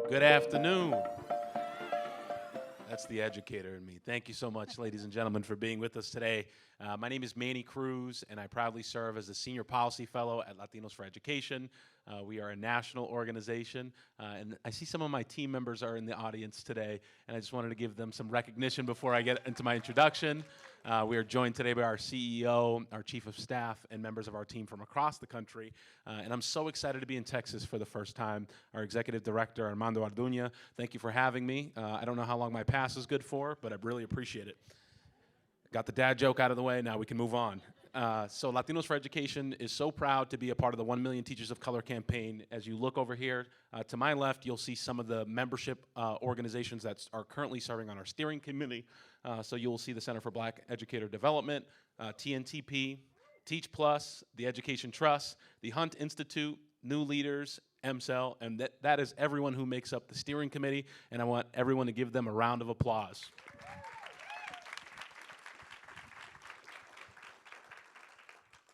Good afternoon. That's the educator in me. Thank you so much, ladies and gentlemen, for being with us today. My name is Manny Cruz, and I proudly serve as the Senior Policy Fellow at Latinos for Education. We are a national organization, and I see some of my team members are in the audience today, and I just wanted to give them some recognition before I get into my introduction. We are joined today by our CEO, our Chief of Staff, and members of our team from across the country. And I'm so excited to be in Texas for the first time. Our Executive Director, Armando Arduña, thank you for having me. I don't know how long my pass is good for, but I really appreciate it. Got the dad joke out of the way, now we can move on. So Latinos for Education is so proud to be a part of the 1 Million Teachers of Color campaign. As you look over here, to my left, you'll see some of the membership organizations that are currently serving on our steering committee. So you'll see the Center for Black Educator Development, TNTP, Teach Plus, the Education Trust, the Hunt Institute, New Leaders, MCEL, and that is everyone who makes up the steering committee, and I want everyone to give them a round of applause.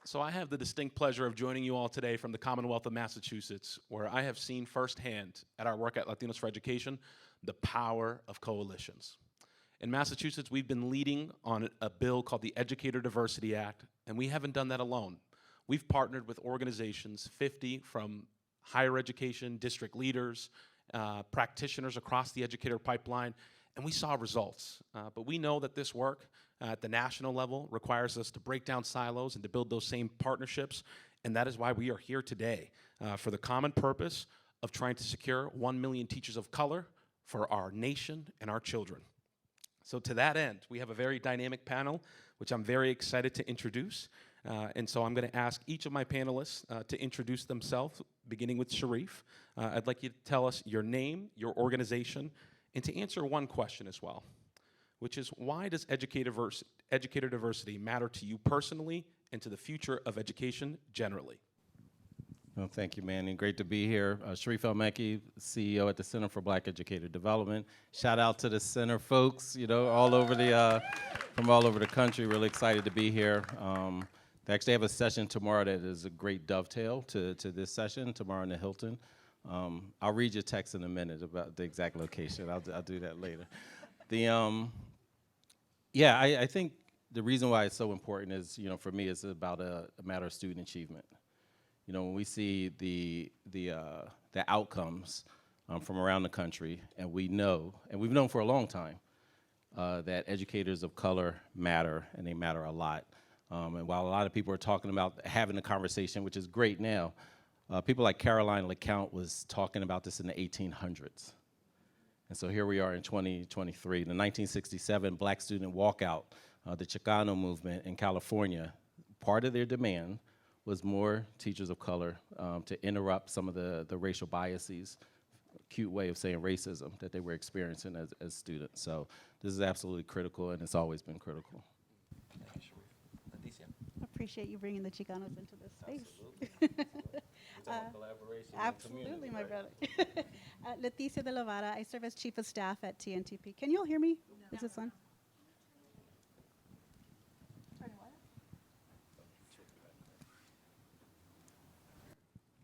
So I have the distinct pleasure of joining you all today from the Commonwealth of Massachusetts, where I have seen firsthand at our work at Latinos for Education the power of coalitions. In Massachusetts, we've been leading on a bill called the Educator Diversity Act, and we haven't done that alone. We've partnered with organizations, 50 from higher education, district leaders, practitioners across the educator pipeline, and we saw results. But we know that this work at the national level requires us to break down silos and to build those same partnerships, and that is why we are here today for the common purpose of trying to secure 1 million teachers of color for our nation and our children. So to that end, we have a very dynamic panel, which I'm very excited to introduce. And so I'm going to ask each of my panelists to introduce themselves, beginning with Sharif. I'd like you to tell us your name, your organization, and to answer one question as well, which is, why does educator diversity matter to you personally and to the future of education generally? Well, thank you, Manny. Great to be here. Sharif El-Mekki, CEO at the Center for Black Educator Development. Shout out to the center folks, you know, all over the, from all over the country. Really excited to be here. They actually have a session tomorrow that is a great dovetail to this session tomorrow in the Hilton. I'll read your text in a minute about the exact location. I'll do that later. I think the reason why it's so important is, you know, for me, it's about a matter of student achievement. You know, when we see the outcomes from around the country, and we know, and we've known for a long time, that educators of color matter, and they matter a lot. And while a lot of people are talking about having a conversation, which is great now, people like Caroline LeCount was talking about this in the 1800s. And so here we are in 2023. The 1967 Black student walkout, the Chicano movement in California, part of their demand was more teachers of color to interrupt some of the racial biases, cute way of saying racism, that they were experiencing as students. So this is absolutely critical, and it's always been critical. Thank you, Sharif. Leticia. Appreciate you bringing the Chicanos into this space. It's all collaboration. Absolutely, my brother. Leticia de la Vara, I serve as Chief of Staff at TNTP. Can you all hear me? No. Is this on?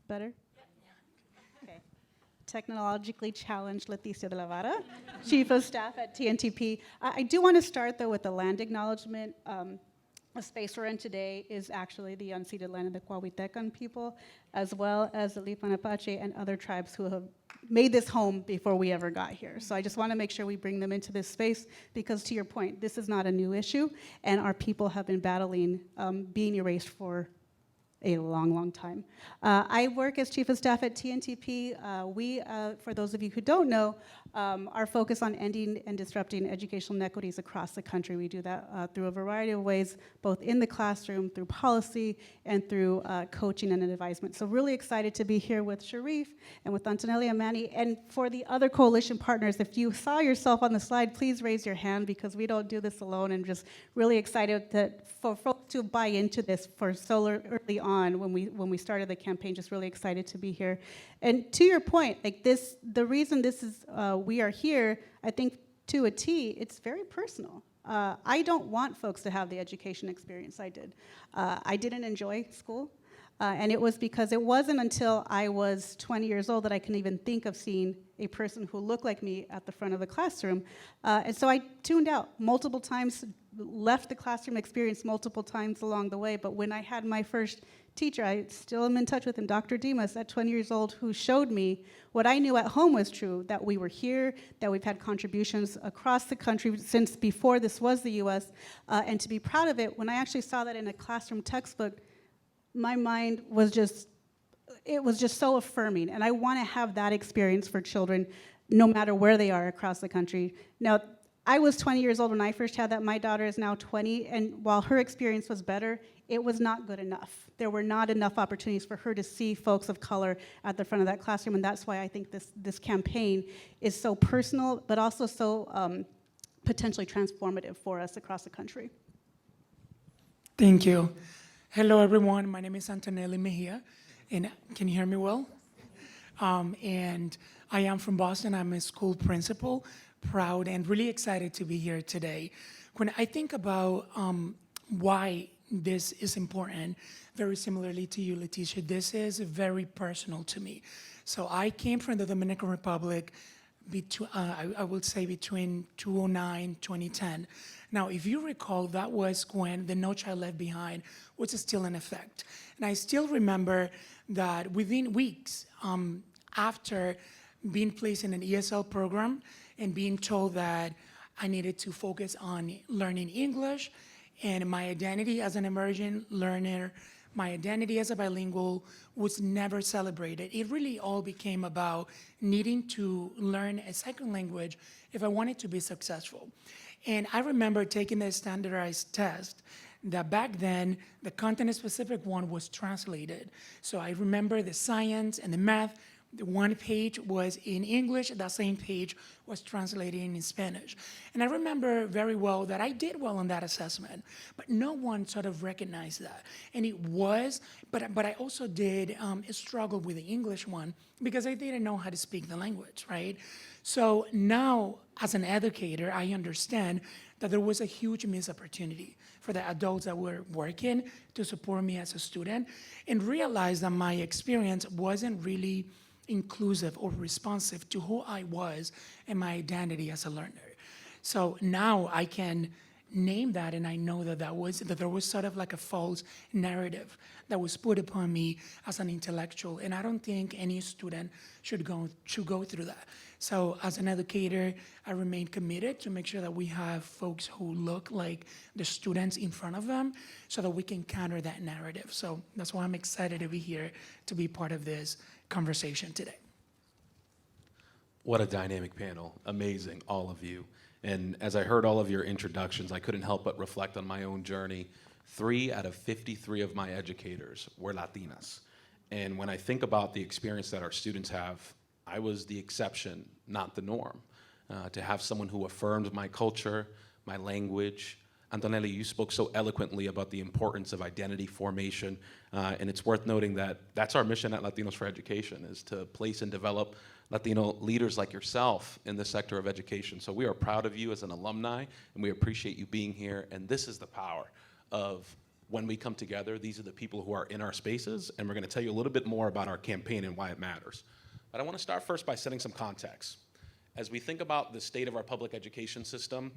Better? Okay. Technologically challenged Leticia de la Vara, Chief of Staff at TNTP. I do want to start, though, with the land acknowledgement. The space we're in today is actually the unceded land of the Coahuitecan people, as well as the Lipan Apache and other tribes who have made this home before we ever got here. So I just want to make sure we bring them into this space because, to your point, this is not a new issue, and our people have been battling being erased for a long, long time. I work as Chief of Staff at TNTP. We, for those of you who don't know, are focused on ending and disrupting educational inequities across the country. We do that through a variety of ways, both in the classroom, through policy, and through coaching and advisement. So really excited to be here with Sharif and with Antonelli and Manny. And for the other coalition partners, if you saw yourself on the slide, please raise your hand because we don't do this alone, and just really excited for folks to buy into this for so early on when we started the campaign. Just really excited to be here. And to your point, like this, the reason this is we are here, I think to a T, it's very personal. I don't want folks to have the education experience I did. I didn't enjoy school, and it was because it wasn't until I was 20 years old that I can even think of seeing a person who looked like me at the front of the classroom. And so I tuned out multiple times, left the classroom experience multiple times along the way. But when I had my first teacher, I still am in touch with him, Dr. Dimas, at 20 years old, who showed me what I knew at home was true, that we were here, that we've had contributions across the country since before this was the US, and to be proud of it. When I actually saw that in a classroom textbook, my mind was just, it was just so affirming. And I want to have that experience for children, no matter where they are across the country. Now, I was 20 years old when I first had that. My daughter is now 20, and while her experience was better, it was not good enough. There were not enough opportunities for her to see folks of color at the front of that classroom, and that's why I think this campaign is so personal, but also so potentially transformative for us across the country. Thank you. Hello, everyone. My name is Antonelli Mejia, and can you hear me well? And I am from Boston. I'm a school principal, proud and really excited to be here today. When I think about why this is important, very similarly to you, Leticia, this is very personal to me. So I came from the Dominican Republic, I would say between 2009, 2010. Now, if you recall, that was when the No Child Left Behind was still in effect. And I still remember that within weeks after being placed in an ESL program and being told that I needed to focus on learning English and my identity as an emerging learner, my identity as a bilingual was never celebrated. It really all became about needing to learn a second language if I wanted to be successful. And I remember taking the standardized test that back then, the content-specific one was translated. So I remember the science and the math, the one page was in English, that same page was translated in Spanish. And I remember very well that I did well on that assessment, but no one sort of recognized that. And it was, but I also did struggle with the English one because I didn't know how to speak the language, right? So now, as an educator, I understand that there was a huge missed opportunity for the adults that were working to support me as a student and realize that my experience wasn't really inclusive or responsive to who I was and my identity as a learner. So now I can name that, and I know that there was sort of like a false narrative that was put upon me as an intellectual, and I don't think any student should go through that. So as an educator, I remain committed to make sure that we have folks who look like the students in front of them so that we can counter that narrative. So that's why I'm excited to be here to be part of this conversation today. What a dynamic panel. Amazing, all of you. And as I heard all of your introductions, I couldn't help but reflect on my own journey. 3 out of 53 of my educators were Latinas. And when I think about the experience that our students have, I was the exception, not the norm. To have someone who affirmed my culture, my language. Antonelli, you spoke so eloquently about the importance of identity formation, and it's worth noting that that's our mission at Latinos for Education, is to place and develop Latino leaders like yourself in the sector of education. So we are proud of you as an alumni, and we appreciate you being here, and this is the power of when we come together. These are the people who are in our spaces, and we're gonna tell you a little bit more about our campaign and why it matters. But I wanna start first by setting some context. As we think about the state of our public education system,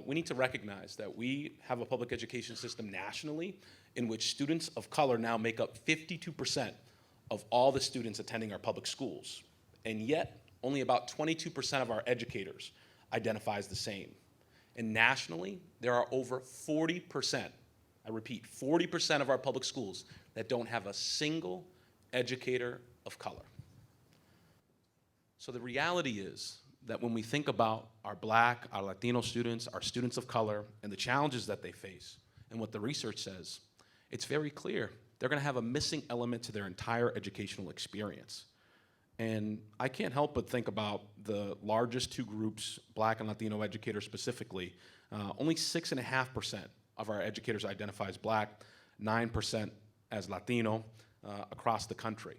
we need to recognize that we have a public education system nationally in which students of color now make up 52% of all the students attending our public schools. And yet, only about 22% of our educators identify as the same. And nationally, there are over 40%, I repeat, 40% of our public schools that don't have a single educator of color. So the reality is that when we think about our Black, our Latino students, our students of color, and the challenges that they face, and what the research says, it's very clear they're gonna have a missing element to their entire educational experience. And I can't help but think about the largest 2 groups, Black and Latino educators specifically. Only 6.5% of our educators identify as Black, 9% as Latino across the country.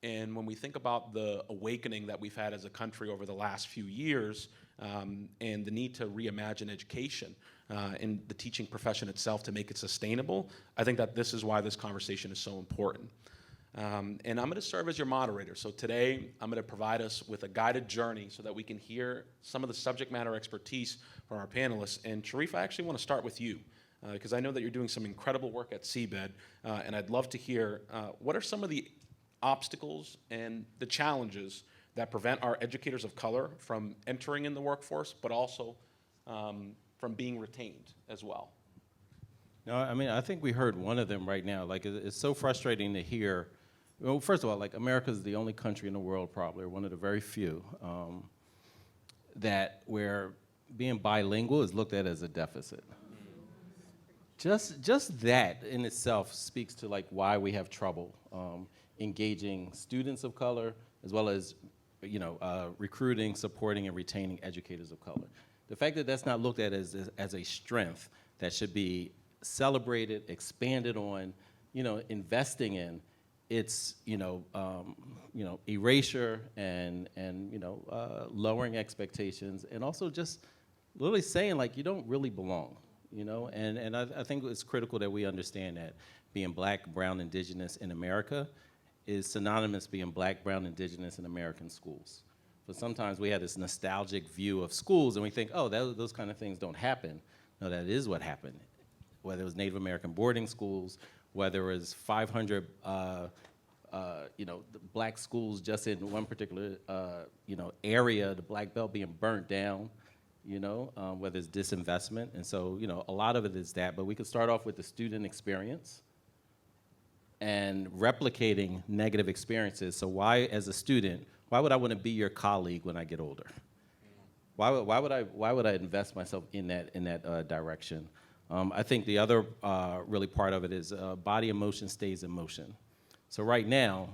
And when we think about the awakening that we've had as a country over the last few years, and the need to reimagine education and the teaching profession itself to make it sustainable, I think that this is why this conversation is so important. And I'm going to serve as your moderator. So today, I'm going to provide us with a guided journey so that we can hear some of the subject matter expertise from our panelists. And Sharif, I actually want to start with you, because I know that you're doing some incredible work at CBED, and I'd love to hear what are some of the obstacles and the challenges that prevent our educators of color from entering in the workforce, but also from being retained as well. No, I mean, I think we heard one of them right now. Like, it's so frustrating to hear. Well, first of all, like, America is the only country in the world, probably, or one of the very few, that where being bilingual is looked at as a deficit. Just that in itself speaks to, like, why we have trouble engaging students of color, as well as, recruiting, supporting, and retaining educators of color. The fact that that's not looked at as a strength that should be celebrated, expanded on, investing in, it's erasure and lowering expectations, and also just literally saying, like, you don't really belong, and I think it's critical that we understand that being Black, brown, indigenous in America is synonymous being Black, brown, indigenous in American schools. But sometimes we have this nostalgic view of schools and we think, oh, those kind of things don't happen. No, that is what happened. Whether it was Native American boarding schools, whether it was 500 Black schools just in one particular area, the Black Belt being burnt down, whether it's disinvestment. And so, a lot of it is that, but we could start off with the student experience and replicating negative experiences. So why, as a student, why would I want to be your colleague when I get older? Why would I invest myself in that direction? I think the other really part of it is body emotion stays in motion. So right now,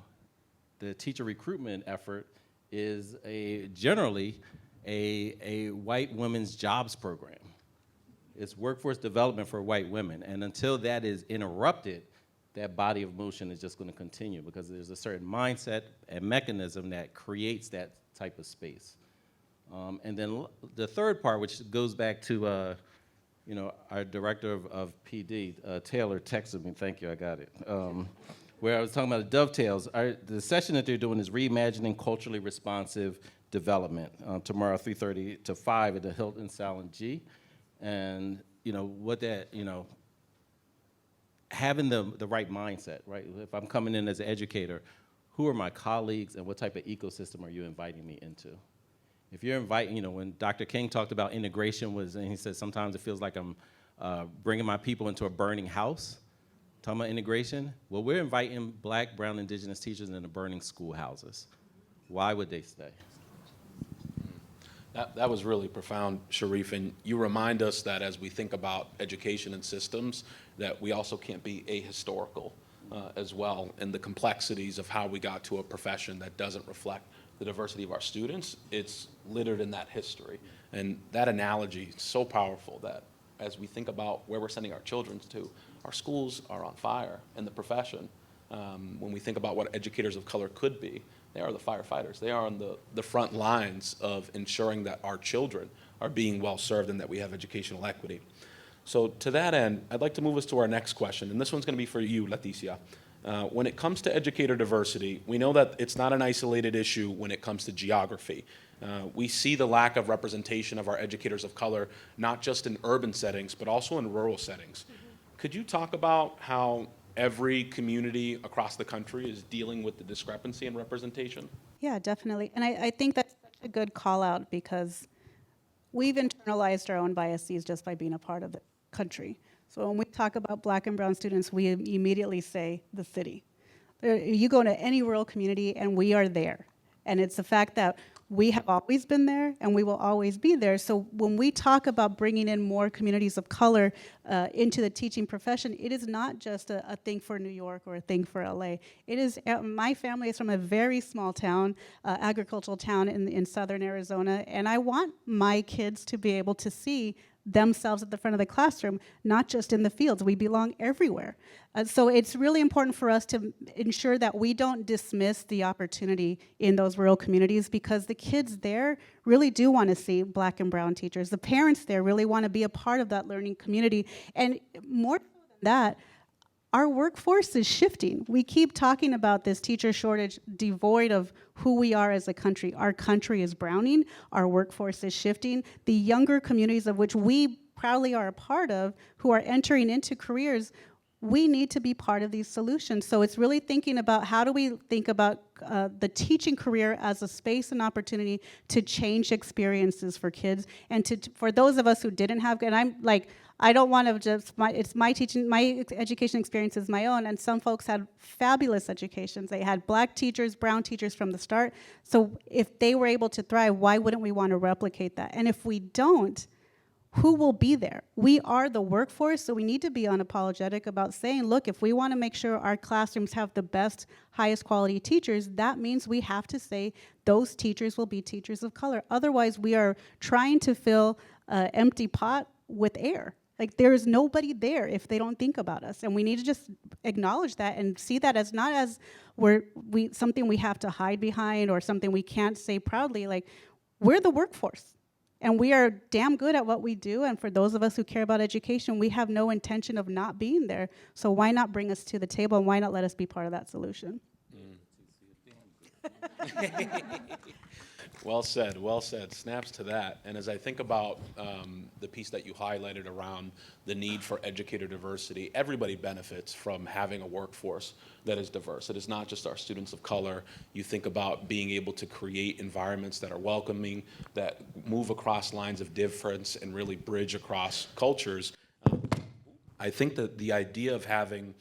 the teacher recruitment effort is generally a white women's jobs program. It's workforce development for white women, and until that is interrupted, that body of motion is just going to continue, because there's a certain mindset and mechanism that creates that type of space. And then the third part, which goes back to our director of PD, Taylor, texted me, thank you, I got it, where I was talking about the dovetails. The session that they're doing is Reimagining Culturally Responsive Development, tomorrow 3:30 to 5 at the Hilton Salon G. And what that, having the right mindset, right? If I'm coming in as an educator, who are my colleagues and what type of ecosystem are you inviting me into? If you're inviting, when Dr. King talked about integration and he said sometimes it feels like I'm bringing my people into a burning house, talking about integration, well, we're inviting Black, brown, indigenous teachers into burning schoolhouses. Why would they stay? That was really profound, Sharif, and you remind us that as we think about education and systems, that we also can't be ahistorical as well, and the complexities of how we got to a profession that doesn't reflect the diversity of our students. It's littered in that history, and that analogy is so powerful that as we think about where we're sending our children to, our schools are on fire, and the profession, when we think about what educators of color could be, they are the firefighters. They are on the front lines of ensuring that our children are being well served and that we have educational equity. So to that end, I'd like to move us to our next question, and this one's going to be for you, Leticia. When it comes to educator diversity, we know that it's not an isolated issue when it comes to geography. We see the lack of representation of our educators of color, not just in urban settings, but also in rural settings. Could you talk about how every community across the country is dealing with the discrepancy in representation? Yeah, definitely. And I think that's such a good call out, because we've internalized our own biases just by being a part of the country. So when we talk about Black and brown students, we immediately say the city. You go to any rural community and we are there. And it's the fact that we have always been there and we will always be there. So when we talk about bringing in more communities of color into the teaching profession, it is not just a thing for New York or a thing for LA. It is, my family is from a very small town, agricultural town in southern Arizona, and I want my kids to be able to see themselves at the front of the classroom, not just in the fields. We belong everywhere. So it's really important for us to ensure that we don't dismiss the opportunity in those rural communities, because the kids there really do want to see Black and brown teachers. The parents there really want to be a part of that learning community. And more than that, our workforce is shifting. We keep talking about this teacher shortage devoid of who we are as a country. Our country is browning, our workforce is shifting. The younger communities of which we proudly are a part of, who are entering into careers, we need to be part of these solutions. So it's really thinking about how do we think about the teaching career as a space and opportunity to change experiences for kids, and for those of us who didn't have, and I'm like, I don't want to just, it's my teaching, my education experience is my own, and some folks had fabulous educations. They had black teachers, brown teachers from the start. So if they were able to thrive, why wouldn't we want to replicate that? And if we don't, who will be there? We are the workforce, so we need to be unapologetic about saying, look, if we want to make sure our classrooms have the best, highest quality teachers, that means we have to say those teachers will be teachers of color. Otherwise, we are trying to fill an empty pot with air. Like, there is nobody there if they don't think about us. And we need to just acknowledge that and see that as not as something we have to hide behind or something we can't say proudly. Like, we're the workforce. And we are damn good at what we do. And for those of us who care about education, we have no intention of not being there. So why not bring us to the table, and why not let us be part of that solution? Well said, well said. Snaps to that. And as I think about the piece that you highlighted around the need for educator diversity, everybody benefits from having a workforce that is diverse. It is not just our students of color. You think about being able to create environments that are welcoming, that move across lines of difference and really bridge across cultures. I think that the idea of having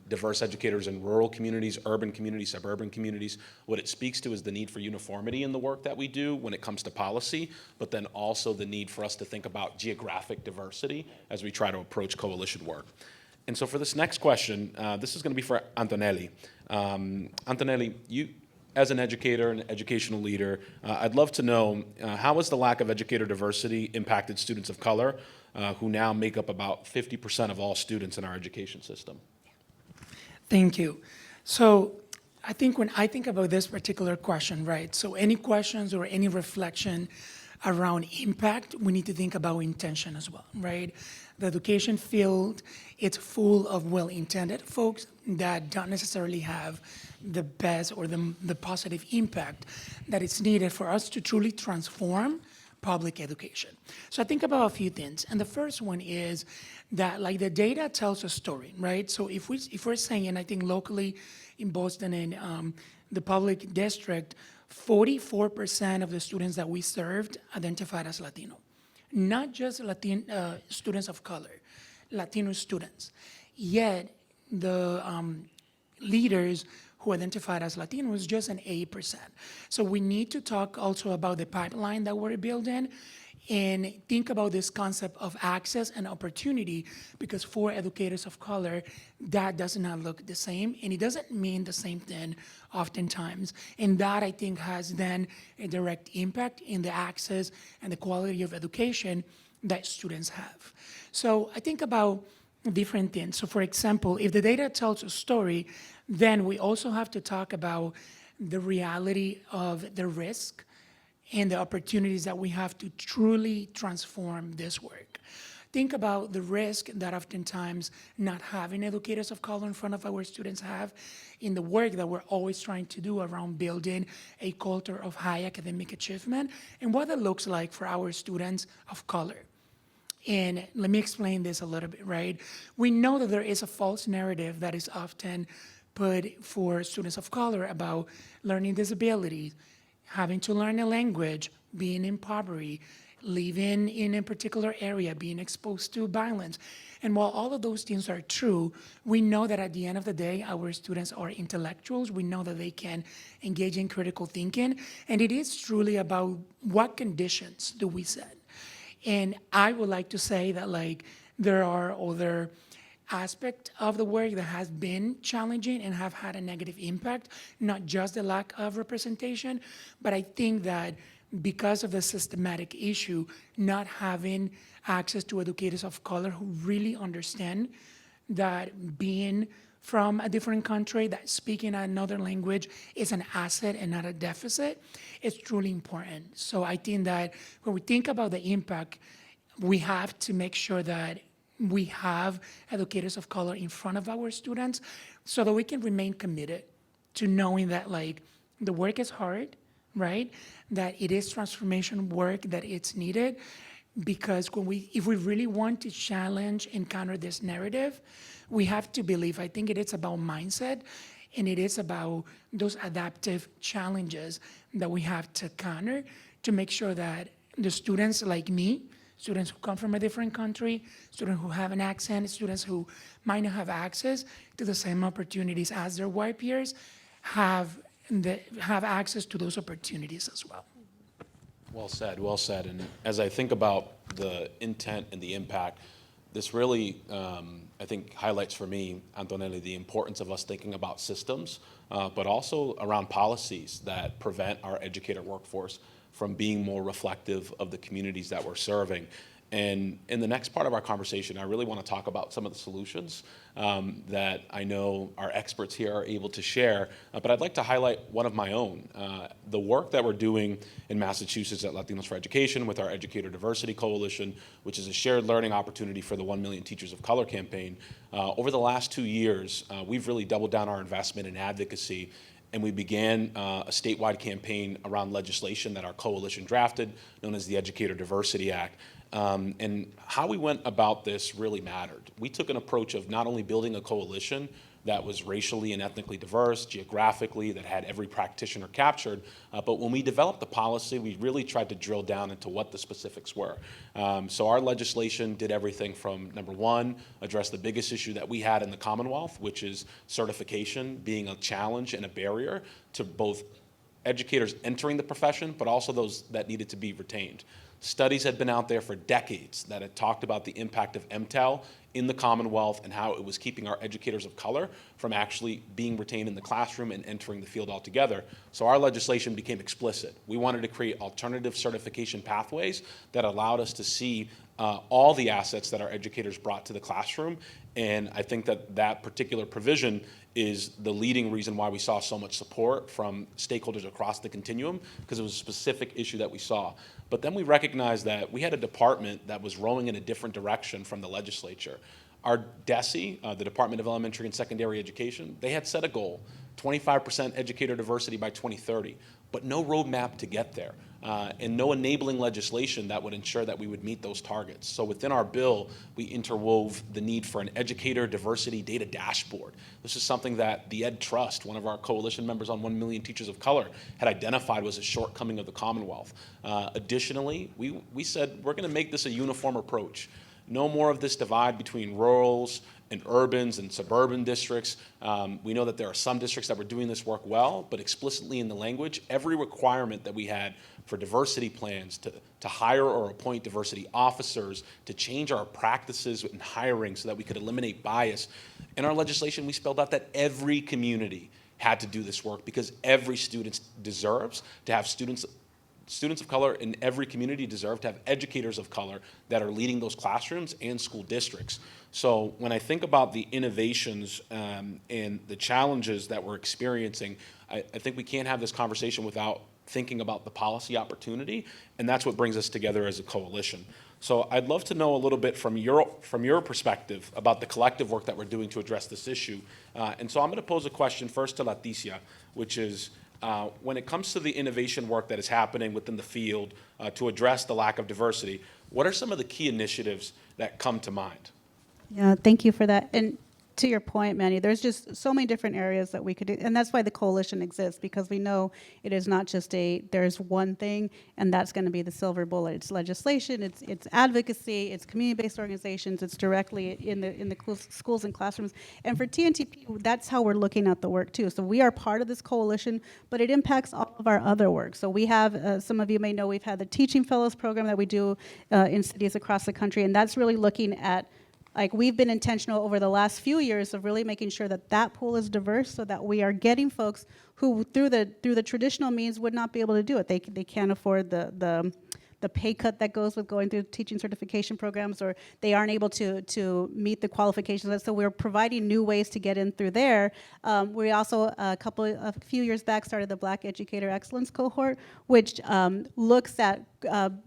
diverse educators in rural communities, urban communities, suburban communities, what it speaks to is the need for uniformity in the work that we do when it comes to policy, but then also the need for us to think about geographic diversity as we try to approach coalition work. And so for this next question, this is going to be for Antonelli. Antonelli, you, as an educator and educational leader, I'd love to know how has the lack of educator diversity impacted students of color, who now make up about 50% of all students in our education system? Thank you. So I think when I think about this particular question, right, so any questions or any reflection around impact, we need to think about intention as well, right? The education field, it's full of well-intended folks that don't necessarily have the best or the positive impact that is needed for us to truly transform public education. So I think about a few things, and the first one is that, like, the data tells a story, right? So if we're saying, and I think locally in Boston and the public district, 44% of the students that we served identified as Latino, not just students of color, Latino students. Yet the leaders who identified as Latino was just an 8%. So we need to talk also about the pipeline that we're building and think about this concept of access and opportunity, because for educators of color, that does not look the same, and it doesn't mean the same thing oftentimes. And that, I think, has then a direct impact in the access and the quality of education that students have. So I think about different things. So for example, if the data tells a story, then we also have to talk about the reality of the risk and the opportunities that we have to truly transform this work. Think about the risk that oftentimes not having educators of color in front of our students have in the work that we're always trying to do around building a culture of high academic achievement and what that looks like for our students of color. And let me explain this a little bit, right? We know that there is a false narrative that is often put for students of color about learning disabilities, having to learn a language, being impoverished, living in a particular area, being exposed to violence. And while all of those things are true, we know that at the end of the day, our students are intellectuals. We know that they can engage in critical thinking. And it is truly about what conditions do we set. And I would like to say that, like, there are other aspects of the work that has been challenging and have had a negative impact, not just the lack of representation, but I think that because of the systematic issue, not having access to educators of color who really understand that being from a different country, that speaking another language is an asset and not a deficit, is truly important. So I think that when we think about the impact, we have to make sure that we have educators of color in front of our students so that we can remain committed to knowing that like the work is hard, right? That it is transformation work, that it's needed, because if we really want to challenge and counter this narrative, we have to believe, I think it is about mindset, and it is about those adaptive challenges that we have to counter to make sure that the students like me, students who come from a different country, students who have an accent, students who might not have access to the same opportunities as their white peers, have access to those opportunities as well. Well said, well said. And as I think about the intent and the impact, this really, I think, highlights for me, Antonelli, the importance of us thinking about systems, but also around policies that prevent our educator workforce from being more reflective of the communities that we're serving. And in the next part of our conversation, I really want to talk about some of the solutions that I know our experts here are able to share, but I'd like to highlight one of my own. The work that we're doing in Massachusetts at Latinos for Education with our Educator Diversity Coalition, which is a shared learning opportunity for the 1 Million Teachers of Color campaign. Over the last 2 years, we've really doubled down our investment in advocacy, and we began a statewide campaign around legislation that our coalition drafted, known as the Educator Diversity Act. And how we went about this really mattered. We took an approach of not only building a coalition that was racially and ethnically diverse, geographically, that had every practitioner captured, but when we developed the policy, we really tried to drill down into what the specifics were. So our legislation did everything from, number one, address the biggest issue that we had in the Commonwealth, which is certification being a challenge and a barrier to both educators entering the profession, but also those that needed to be retained. Studies had been out there for decades that had talked about the impact of MTEL in the Commonwealth and how it was keeping our educators of color from actually being retained in the classroom and entering the field altogether. So our legislation became explicit. We wanted to create alternative certification pathways that allowed us to see all the assets that our educators brought to the classroom. And I think that that particular provision is the leading reason why we saw so much support from stakeholders across the continuum, because it was a specific issue that we saw. But then we recognized that we had a department that was rowing in a different direction from the legislature. Our DESE, the Department of Elementary and Secondary Education, they had set a goal, 25% educator diversity by 2030, but no roadmap to get there, and no enabling legislation that would ensure that we would meet those targets. So within our bill, we interwove the need for an educator diversity data dashboard. This is something that the Ed Trust, one of our coalition members on 1 Million Teachers of Color, had identified was a shortcoming of the Commonwealth. Additionally, we said we're going to make this a uniform approach. No more of this divide between rurals and urbans and suburban districts. We know that there are some districts that were doing this work well, but explicitly in the language, every requirement that we had for diversity plans, to hire or appoint diversity officers, to change our practices in hiring so that we could eliminate bias. In our legislation, we spelled out that every community had to do this work because every student deserves to have students of color in every community deserve to have educators of color that are leading those classrooms and school districts. So when I think about the innovations and the challenges that we're experiencing, I think we can't have this conversation without thinking about the policy opportunity, and that's what brings us together as a coalition. So I'd love to know a little bit from your perspective about the collective work that we're doing to address this issue. And so I'm going to pose a question first to Leticia, which is, when it comes to the innovation work that is happening within the field to address the lack of diversity, what are some of the key initiatives that come to mind? Yeah, thank you for that. And to your point, Manny, there's just so many different areas that we could do, and that's why the coalition exists, because we know it is not just there's one thing, and that's going to be the silver bullet. It's legislation, it's advocacy, it's community-based organizations, it's directly in the schools and classrooms. And for TNTP, that's how we're looking at the work too. So we are part of this coalition, but it impacts all of our other work. So we have, some of you may know, we've had the Teaching Fellows program that we do in cities across the country, and that's really looking at, like, we've been intentional over the last few years of really making sure that that pool is diverse, so that we are getting folks who through the traditional means would not be able to do it. They can't afford the the pay cut that goes with going through teaching certification programs, or they aren't able to meet the qualifications. So we're providing new ways to get in through there. We also, a few years back, started the Black Educator Excellence Cohort, which looks at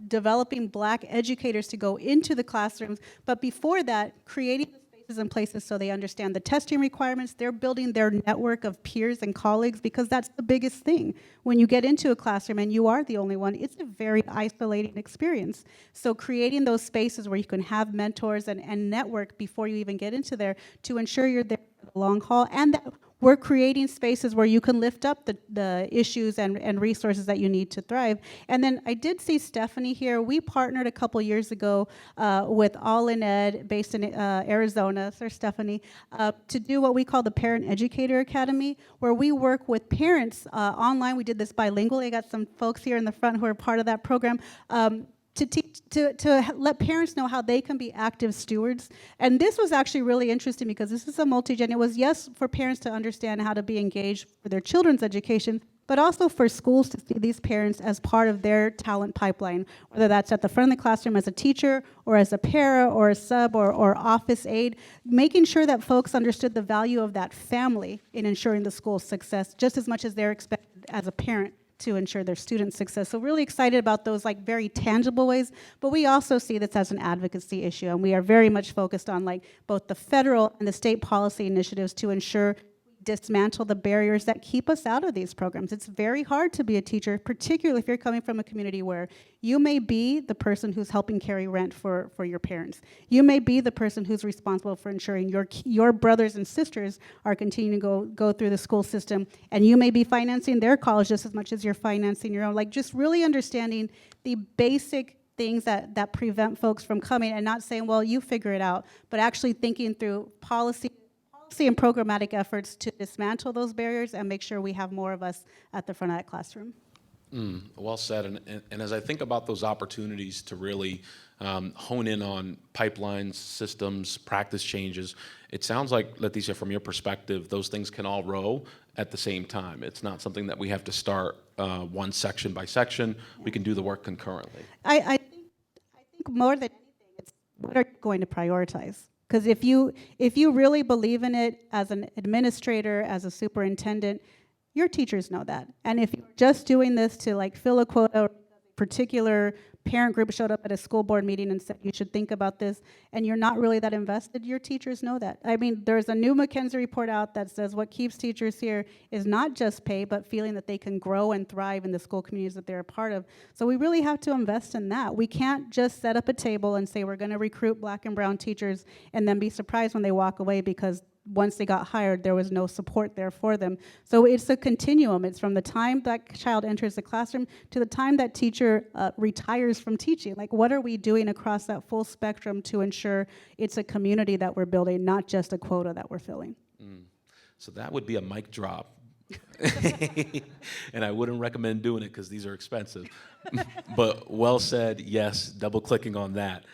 developing Black educators to go into the classrooms, but before that, creating the spaces and places so they understand the testing requirements. They're building their network of peers and colleagues, because that's the biggest thing. When you get into a classroom and you are the only one, it's a very isolating experience. So creating those spaces where you can have mentors and network before you even get into there, to ensure you're there for the long haul, and that we're creating spaces where you can lift up the issues and resources that you need to thrive. And then I did see Stephanie here. We partnered a couple years ago with All in Ed, based in Arizona, Sir Stephanie, to do what we call the Parent Educator Academy, where we work with parents online. We did this bilingually. I got some folks here in the front who are part of that program. To let parents know how they can be active stewards. And this was actually really interesting, because this is a multi-gen. It was, yes, for parents to understand how to be engaged for their children's education, but also for schools to see these parents as part of their talent pipeline, whether that's at the front of the classroom as a teacher, or as a para, or a sub, or office aide, making sure that folks understood the value of that family in ensuring the school's success, just as much as they're expected as a parent to ensure their students' success. So really excited about those like very tangible ways, but we also see this as an advocacy issue, and we are very much focused on like both the federal and the state policy initiatives to ensure dismantle the barriers that keep us out of these programs. It's very hard to be a teacher, particularly if you're coming from a community where you may be the person who's helping carry rent for your parents. You may be the person who's responsible for ensuring your brothers and sisters are continuing to go through the school system, and you may be financing their college just as much as you're financing your own. Like, just really understanding the basic things that prevent folks from coming, and not saying, well, you figure it out, but actually thinking through policy and programmatic efforts to dismantle those barriers and make sure we have more of us at the front of that classroom. Well said. And as I think about those opportunities to really hone in on pipelines, systems, practice changes, it sounds like, Leticia, from your perspective, those things can all row at the same time. It's not something that we have to start one section by section. We can do the work concurrently. I think more than anything, it's what are you going to prioritize? Because if you really believe in it as an administrator, as a superintendent, your teachers know that. And if you're just doing this to like fill a quota, or a particular parent group showed up at a school board meeting and said you should think about this, and you're not really that invested, your teachers know that. I mean, there's a new McKinsey report out that says what keeps teachers here is not just pay, but feeling that they can grow and thrive in the school communities that they're a part of. So we really have to invest in that. We can't just set up a table and say we're going to recruit Black and brown teachers and then be surprised when they walk away because once they got hired, there was no support there for them. So it's a continuum. It's from the time that child enters the classroom to the time that teacher retires from teaching. Like, what are we doing across that full spectrum to ensure it's a community that we're building, not just a quota that we're filling? So that would be a mic drop. And I wouldn't recommend doing it because these are expensive. But well said, yes, double clicking on that.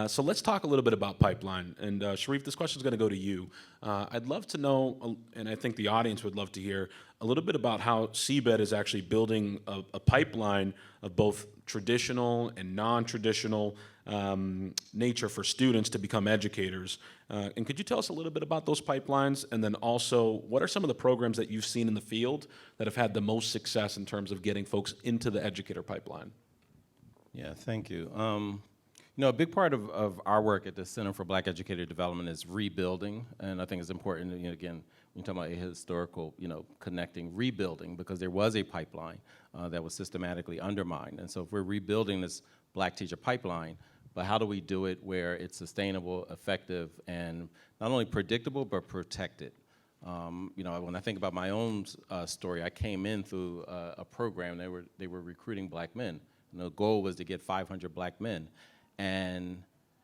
So let's talk a little bit about pipeline. And Sharif, this question is going to go to you. I'd love to know, and I think the audience would love to hear, a little bit about how CBED is actually building a pipeline of both traditional and non-traditional nature for students to become educators. And could you tell us a little bit about those pipelines? And then also, what are some of the programs that you've seen in the field that have had the most success in terms of getting folks into the educator pipeline? Yeah, thank you. You know, a big part of our work at the Center for Black Educator Development is rebuilding, and I think it's important, you know, again, when you talk about a historical, you know, connecting, rebuilding, because there was a pipeline that was systematically undermined. And so if we're rebuilding this Black teacher pipeline, but how do we do it where it's sustainable, effective, and not only predictable, but protected? You know, when I think about my own story, I came in through a program, they were recruiting Black men, and the goal was to get 500 Black men. And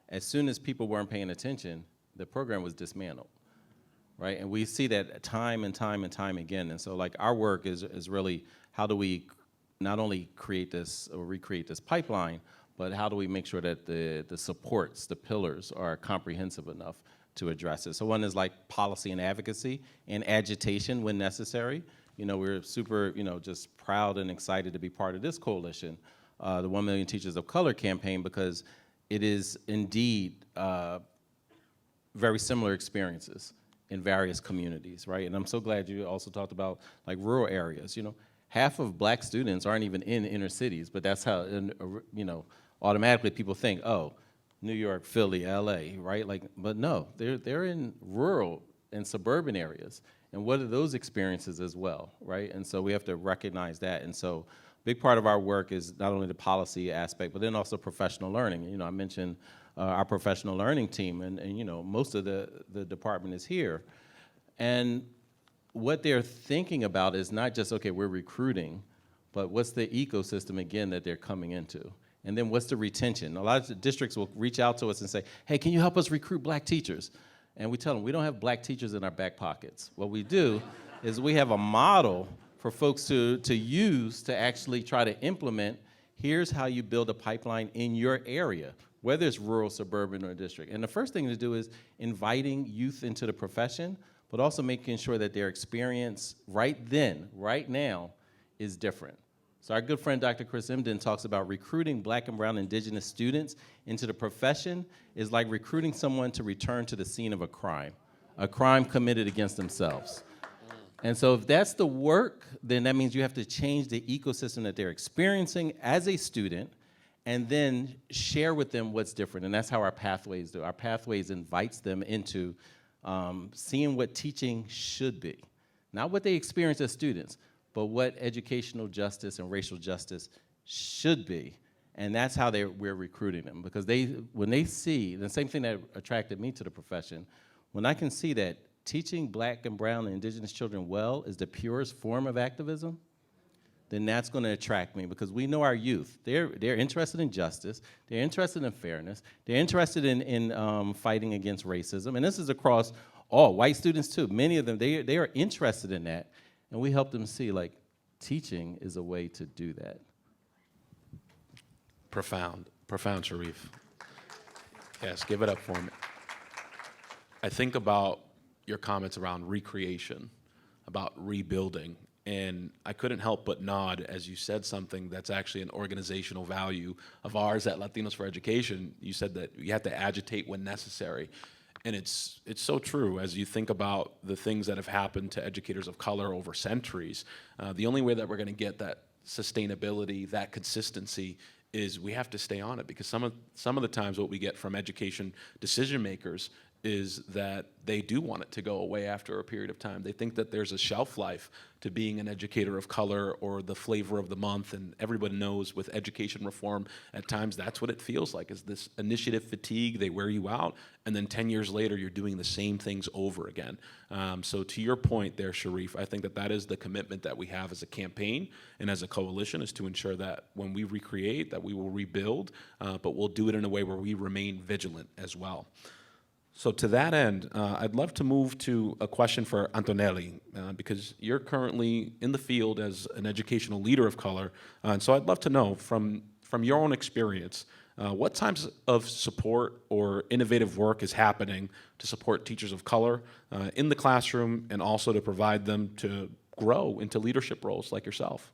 as soon as people weren't paying attention, the program was dismantled, right? And we see that time and time and time again. And so, like, our work is really, how do we not only create this or recreate this pipeline, but how do we make sure that the supports, the pillars, are comprehensive enough to address it? So one is like policy and advocacy and agitation when necessary. You know, we're super, you know, just proud and excited to be part of this coalition. the 1 Million Teachers of Color campaign, because it is indeed very similar experiences in various communities, right? And I'm so glad you also talked about like rural areas. You know, half of black students aren't even in inner cities, but that's how, you know, automatically people think, oh, New York, Philly, LA, right? Like, but no, they're in rural and suburban areas. And what are those experiences as well, right? And so we have to recognize that. And so a big part of our work is not only the policy aspect, but then also professional learning. You know, I mentioned our professional learning team, and you know, most of the department is here. And what they're thinking about is not just, okay, we're recruiting, but what's the ecosystem, again, that they're coming into? And then what's the retention? A lot of the districts will reach out to us and say, hey, can you help us recruit black teachers? And we tell them, we don't have black teachers in our back pockets. What we do is we have a model for folks to use to actually try to implement, here's how you build a pipeline in your area, whether it's rural, suburban, or district. And the first thing to do is inviting youth into the profession, but also making sure that their experience right then, right now, is different. So our good friend Dr. Chris Emden talks about recruiting black and brown indigenous students into the profession is like recruiting someone to return to the scene of a crime committed against themselves. And so if that's the work, then that means you have to change the ecosystem that they're experiencing as a student, and then share with them what's different. And that's how our pathways do. Our pathways invites them into seeing what teaching should be. Not what they experience as students, but what educational justice and racial justice should be. And that's how we're recruiting them. Because when they see, the same thing that attracted me to the profession, when I can see that teaching black and brown and indigenous children well is the purest form of activism, then that's going to attract me, because we know our youth. They're interested in justice. They're interested in fairness. They're interested in fighting against racism. And this is across all, white students too. Many of them, they are interested in that. And we help them see, like, teaching is a way to do that. Profound, profound, Sharif. Yes, give it up for me. I think about your comments around recreation, about rebuilding. And I couldn't help but nod as you said something that's actually an organizational value of ours at Latinos for Education. You said that you have to agitate when necessary. And it's so true as you think about the things that have happened to educators of color over centuries. The only way that we're going to get that sustainability, that consistency, is we have to stay on it, because some of the times what we get from education decision makers is that they do want it to go away after a period of time. They think that there's a shelf life to being an educator of color or the flavor of the month, and everybody knows with education reform, at times that's what it feels like, is this initiative fatigue. They wear you out, and then 10 years later, you're doing the same things over again. So to your point there, Sharif, I think that that is the commitment that we have as a campaign and as a coalition, is to ensure that when we recreate, that we will rebuild, but we'll do it in a way where we remain vigilant as well. So to that end, I'd love to move to a question for Antonelli, because you're currently in the field as an educational leader of color. And so I'd love to know from your own experience, what types of support or innovative work is happening to support teachers of color in the classroom, and also to provide them to grow into leadership roles like yourself?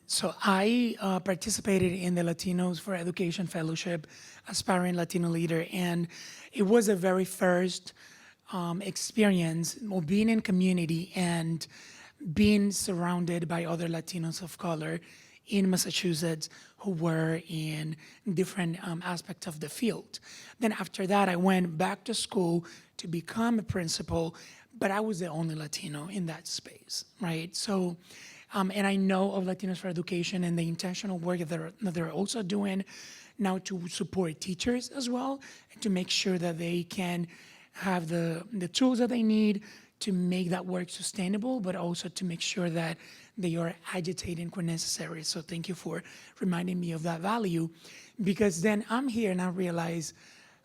So I participated in the Latinos for Education Fellowship, aspiring Latino leader, and it was the very first experience of being in community and being surrounded by other Latinos of color in Massachusetts who were in different aspects of the field. Then after that, I went back to school to become a principal, but I was the only Latino in that space, right? So. And I know of Latinos for Education and the intentional work that they're also doing now to support teachers as well, and to make sure that they can have the tools that they need to make that work sustainable, but also to make sure that they are agitating when necessary. So thank you for reminding me of that value, because then I'm here and I realize,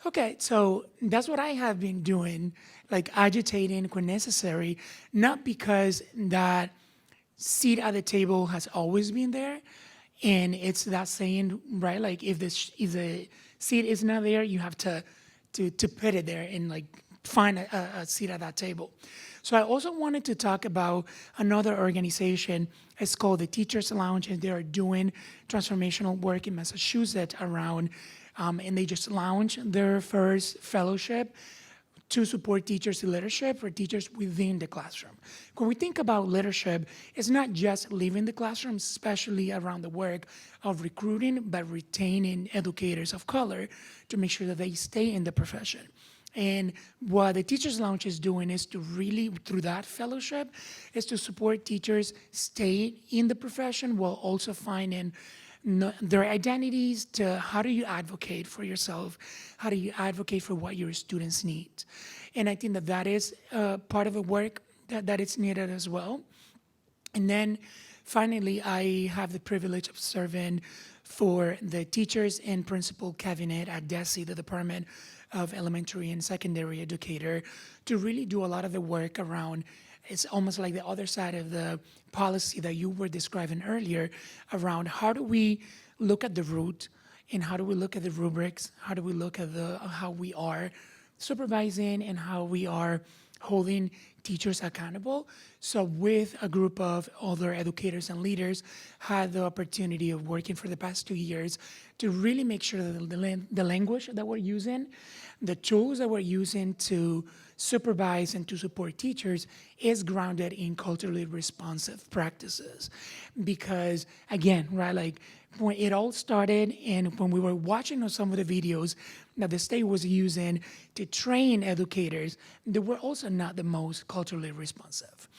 okay, so that's what I have been doing, like agitating when necessary, not because that seat at the table has always been there, and it's that saying, right? Like if the seat is not there, you have to put it there and like find a seat at that table. So I also wanted to talk about another organization. It's called the Teachers Lounge, and they are doing transformational work in Massachusetts around, and they just launched their first fellowship to support teachers in leadership for teachers within the classroom. When we think about leadership, it's not just leaving the classroom, especially around the work of recruiting, but retaining educators of color to make sure that they stay in the profession. And what the Teachers Lounge is doing is to really, through that fellowship, is to support teachers stay in the profession while also finding their identities to how do you advocate for yourself, how do you advocate for what your students need. And I think that that is part of the work that is needed as well. And then finally, I have the privilege of serving for the Teachers and Principal Cabinet at DESE, the Department of Elementary and Secondary Educator, to really do a lot of the work around. It's almost like the other side of the policy that you were describing earlier around how do we look at the root and how do we look at the rubrics, how do we look at how we are supervising and how we are holding teachers accountable. So with a group of other educators and leaders, had the opportunity of working for the past 2 years to really make sure that the language that we're using, the tools that we're using to supervise and to support teachers is grounded in culturally responsive practices. Because again, right, like when it all started and when we were watching some of the videos that the state was using to train educators, they were also not the most culturally responsive.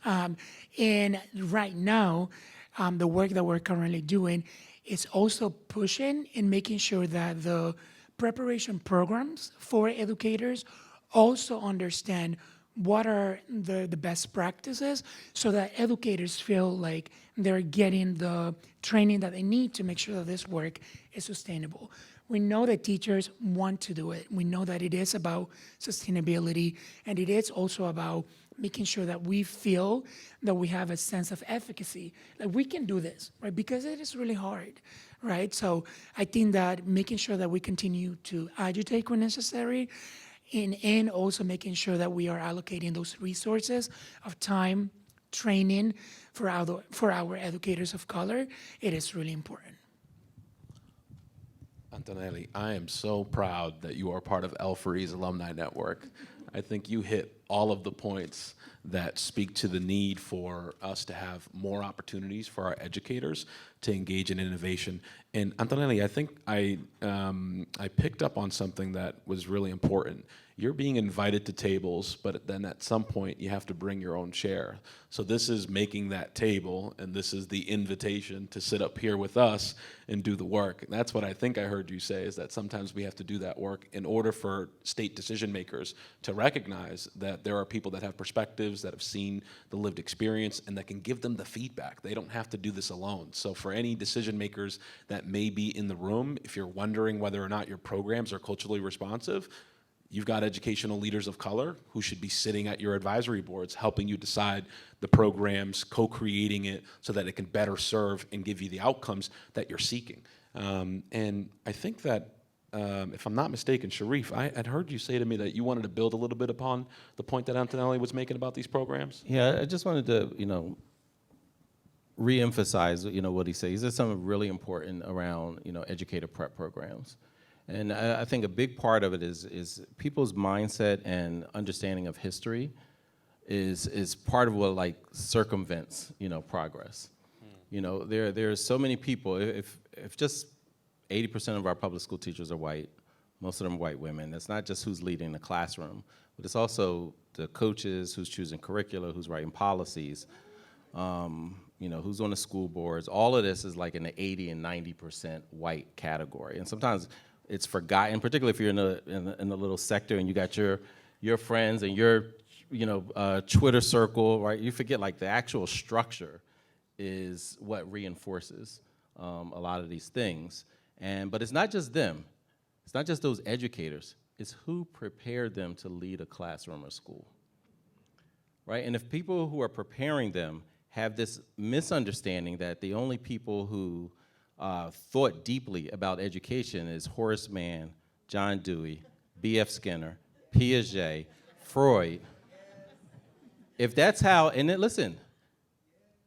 And right now, the work that we're currently doing is also pushing and making sure that the preparation programs for educators also understand what are the best practices so that educators feel like they're getting the training that they need to make sure that this work is sustainable. We know that teachers want to do it. We know that it is about sustainability, and it is also about making sure that we feel that we have a sense of efficacy, like we can do this, right? Because it is really hard, right? So I think that making sure that we continue to agitate when necessary, and also making sure that we are allocating those resources of time, training for our educators of color, it is really important. Antonelli, I am so proud that you are part of L4E's Alumni Network. I think you hit all of the points that speak to the need for us to have more opportunities for our educators to engage in innovation. And Antonelli, I think I picked up on something that was really important. You're being invited to tables, but then at some point you have to bring your own chair. So this is making that table, and this is the invitation to sit up here with us and do the work. And that's what I think I heard you say, is that sometimes we have to do that work in order for state decision makers to recognize that there are people that have perspectives, that have seen the lived experience, and that can give them the feedback. They don't have to do this alone. So for any decision makers that may be in the room, if you're wondering whether or not your programs are culturally responsive, you've got educational leaders of color who should be sitting at your advisory boards, helping you decide the programs, co-creating it so that it can better serve and give you the outcomes that you're seeking. And I think that, if I'm not mistaken, Sharif, I had heard you say to me that you wanted to build a little bit upon the point that Antonelli was making about these programs. Yeah, I just wanted to, re-emphasize, what he said. He said something really important around, educator prep programs. And I think a big part of it is people's mindset and understanding of history is part of what circumvents, progress. There's so many people, if just 80% of our public school teachers are white, most of them are white women. It's not just who's leading the classroom, but it's also the coaches, who's choosing curricula, who's writing policies, who's on the school boards. All of this is like in the 80 and 90% white category. And sometimes it's forgotten, particularly if you're in a little sector and you got your friends and your Twitter circle, right? You forget the actual structure is what reinforces a lot of these things. But it's not just them. It's not just those educators. It's who prepared them to lead a classroom or school, right? And if people who are preparing them have this misunderstanding that the only people who thought deeply about education is Horace Mann, John Dewey, B.F. Skinner, Piaget, Freud, if that's how, and then listen,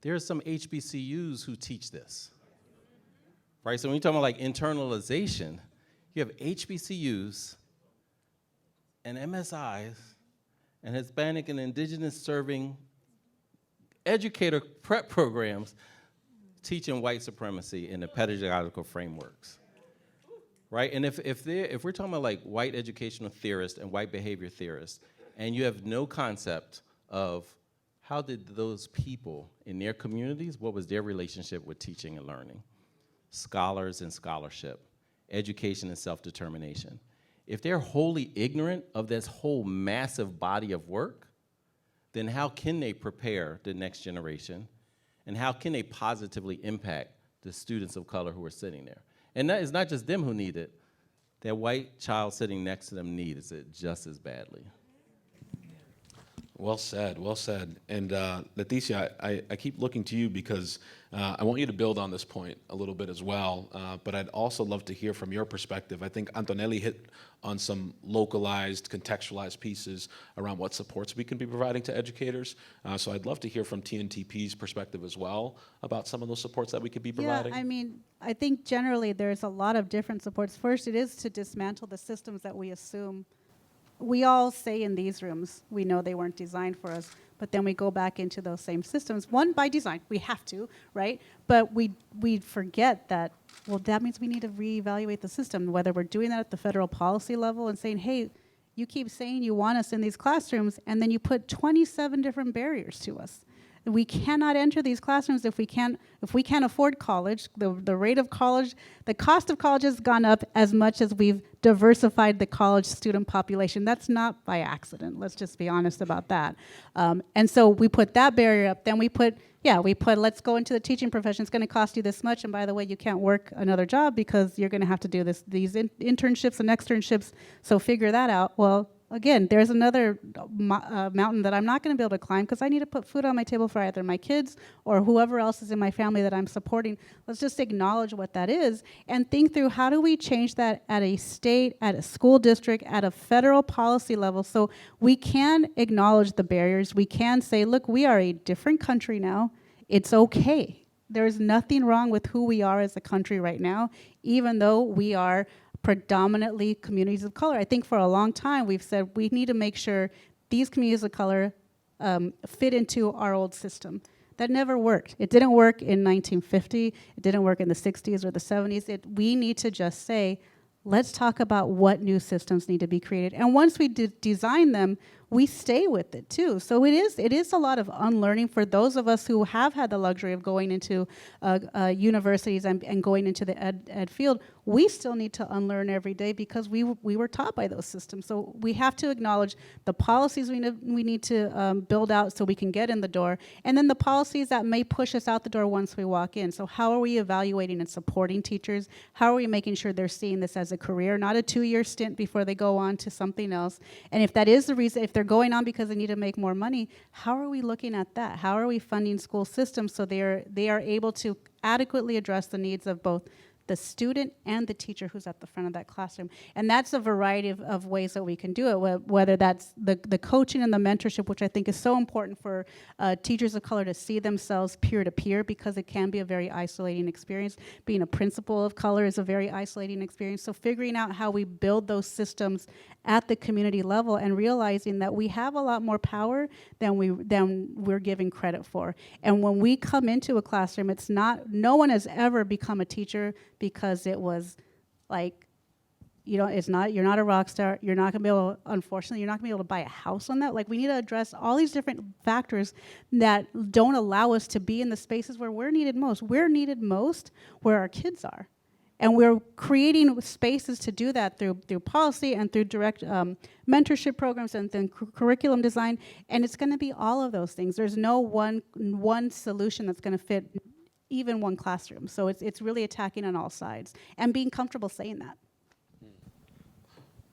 there are some HBCUs who teach this, right? So when you're talking about like internalization, you have HBCUs and MSIs and Hispanic and indigenous serving educator prep programs teaching white supremacy in the pedagogical frameworks, right? And if we're talking about like white educational theorists and white behavior theorists, and you have no concept of how did those people in their communities, what was their relationship with teaching and learning, scholars and scholarship, education and self-determination. If they're wholly ignorant of this whole massive body of work, then how can they prepare the next generation? And how can they positively impact the students of color who are sitting there? And that is not just them who need it. That white child sitting next to them needs it just as badly. Well said, well said. And Leticia, I keep looking to you because I want you to build on this point a little bit as well, but I'd also love to hear from your perspective. I think Antonelli hit on some localized, contextualized pieces around what supports we can be providing to educators. So I'd love to hear from TNTP's perspective as well about some of those supports that we could be providing. Yeah, I mean, I think generally there's a lot of different supports. First, it is to dismantle the systems that we assume. We all say in these rooms, we know they weren't designed for us, but then we go back into those same systems. One, by design, we have to, right? But we forget that, well, that means we need to reevaluate the system, whether we're doing that at the federal policy level and saying, hey, you keep saying you want us in these classrooms, and then you put 27 different barriers to us. We cannot enter these classrooms if we can't afford college. The rate of college, the cost of college has gone up as much as we've diversified the college student population. That's not by accident. Let's just be honest about that. And so we put that barrier up. Then we put, let's go into the teaching profession. It's going to cost you this much. And by the way, you can't work another job because you're going to have to do these internships and externships. So figure that out. Well, again, there's another mountain that I'm not going to be able to climb because I need to put food on my table for either my kids or whoever else is in my family that I'm supporting. Let's just acknowledge what that is and think through how do we change that at a state, at a school district, at a federal policy level so we can acknowledge the barriers. We can say, look, we are a different country now. It's okay. There's nothing wrong with who we are as a country right now, even though we are predominantly communities of color. I think for a long time we've said we need to make sure these communities of color fit into our old system. That never worked. It didn't work in 1950. It didn't work in the 60s or the 70s. We need to just say, let's talk about what new systems need to be created. And once we design them, we stay with it too. So it is a lot of unlearning for those of us who have had the luxury of going into universities and going into the ed field. We still need to unlearn every day because we were taught by those systems. So we have to acknowledge the policies we need to build out so we can get in the door, and then the policies that may push us out the door once we walk in. So how are we evaluating and supporting teachers? How are we making sure they're seeing this as a career, not a 2-year stint before they go on to something else? And if that is the reason, if they're going on because they need to make more money, how are we looking at that? How are we funding school systems so they are able to adequately address the needs of both the student and the teacher who's at the front of that classroom? And that's a variety of ways that we can do it, whether that's the coaching and the mentorship, which I think is so important for teachers of color to see themselves peer-to-peer because it can be a very isolating experience. Being a principal of color is a very isolating experience. So figuring out how we build those systems at the community level and realizing that we have a lot more power than we're giving credit for. And when we come into a classroom, no one has ever become a teacher because it was like, you're not a rock star. You're not gonna be able, unfortunately, you're not gonna be able to buy a house on that. Like, we need to address all these different factors that don't allow us to be in the spaces where we're needed most. We're needed most where our kids are. And we're creating spaces to do that through policy and through direct mentorship programs and then curriculum design. And it's gonna be all of those things. There's no one solution that's gonna fit even one classroom. So it's really attacking on all sides and being comfortable saying that.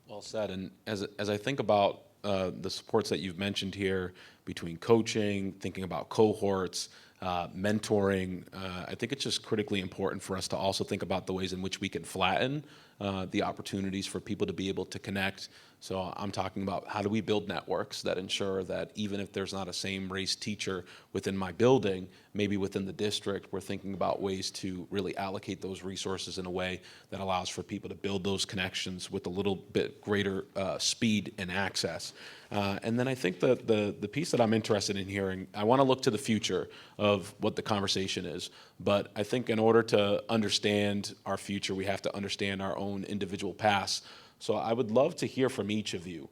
Well said. And as I think about the supports that you've mentioned here between coaching, thinking about cohorts, mentoring, I think it's just critically important for us to also think about the ways in which we can flatten the opportunities for people to be able to connect. So I'm talking about how do we build networks that ensure that even if there's not a same race teacher within my building, maybe within the district, we're thinking about ways to really allocate those resources in a way that allows for people to build those connections with a little bit greater speed and access. And then I think the piece that I'm interested in hearing, I want to look to the future of what the conversation is, but I think in order to understand our future, we have to understand our own individual paths. So I would love to hear from each of you.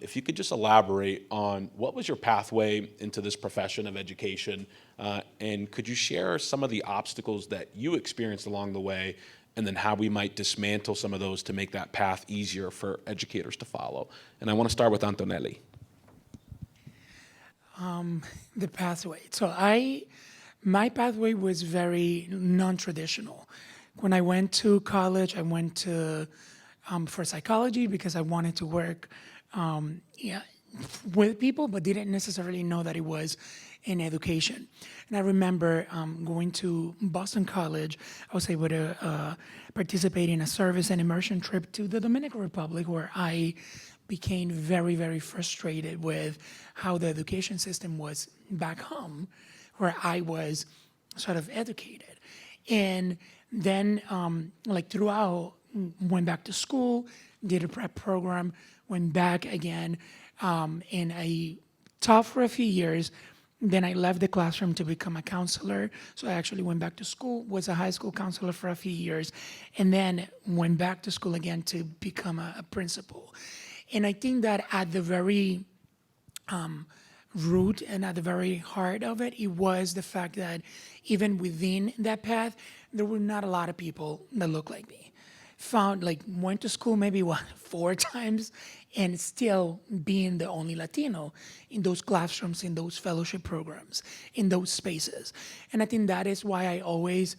If you could just elaborate on what was your pathway into this profession of education, and could you share some of the obstacles that you experienced along the way, and then how we might dismantle some of those to make that path easier for educators to follow? And I want to start with Antonelli. The pathway. So my pathway was very non-traditional. When I went to college, I went to for psychology because I wanted to work with people, but didn't necessarily know that it was in education. And I remember going to Boston College. I was able to participate in a service and immersion trip to the Dominican Republic, where I became very, very frustrated with how the education system was back home, where I was sort of educated. And then, like throughout, went back to school, did a prep program, went back again, and I taught for a few years. Then I left the classroom to become a counselor. So I actually went back to school, was a high school counselor for a few years, and then went back to school again to become a principal. And I think that at the very root and at the very heart of it, it was the fact that even within that path, there were not a lot of people that looked like me. Went to school maybe 4 times, and still being the only Latino in those classrooms, in those fellowship programs, in those spaces. And I think that is why I always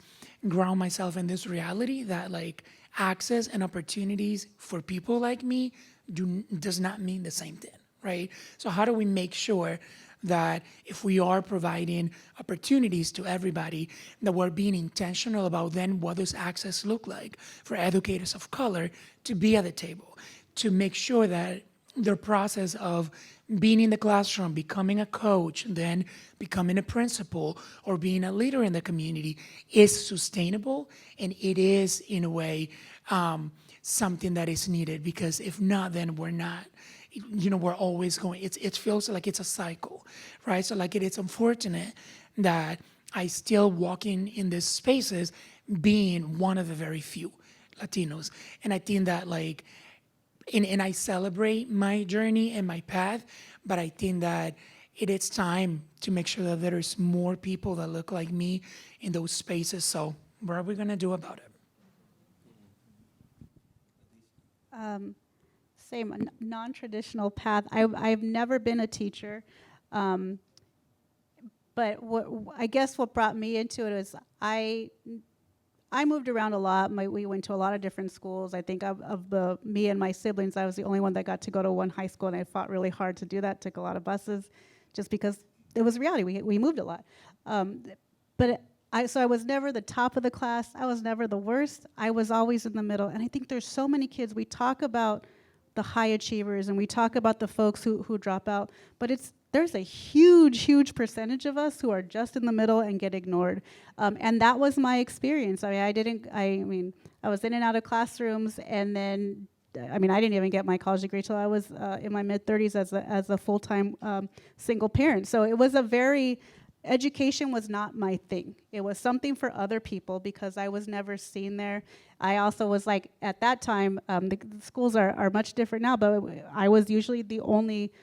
ground myself in this reality that like access and opportunities for people like me does not mean the same thing, right? So how do we make sure that if we are providing opportunities to everybody, that we're being intentional about then what does access look like for educators of color to be at the table, to make sure that their process of being in the classroom, becoming a coach, then becoming a principal, or being a leader in the community is sustainable, and it is, in a way, something that is needed, because if not, then we're not, we're always going, it feels like it's a cycle, right? So like it's unfortunate that I still walk in these spaces being one of the very few Latinos. And I think that like, and I celebrate my journey and my path, but I think that it is time to make sure that there's more people that look like me in those spaces. So what are we gonna do about it? Same non-traditional path. I've never been a teacher, but I guess what brought me into it is I moved around a lot. We went to a lot of different schools. I think of me and my siblings, I was the only one that got to go to one high school, and I fought really hard to do that. Took a lot of buses, just because it was reality. We moved a lot, so I was never the top of the class. I was never the worst. I was always in the middle. And I think there's so many kids. We talk about the high achievers, and we talk about the folks who drop out, but there's a huge percentage of us who are just in the middle and get ignored. And that was my experience. I was in and out of classrooms, and then, I didn't even get my college degree till I was in my mid-30s as a full-time single parent. So it was education was not my thing. It was something for other people because I was never seen there. I also was like, at that time, the schools are much different now, but I was usually the only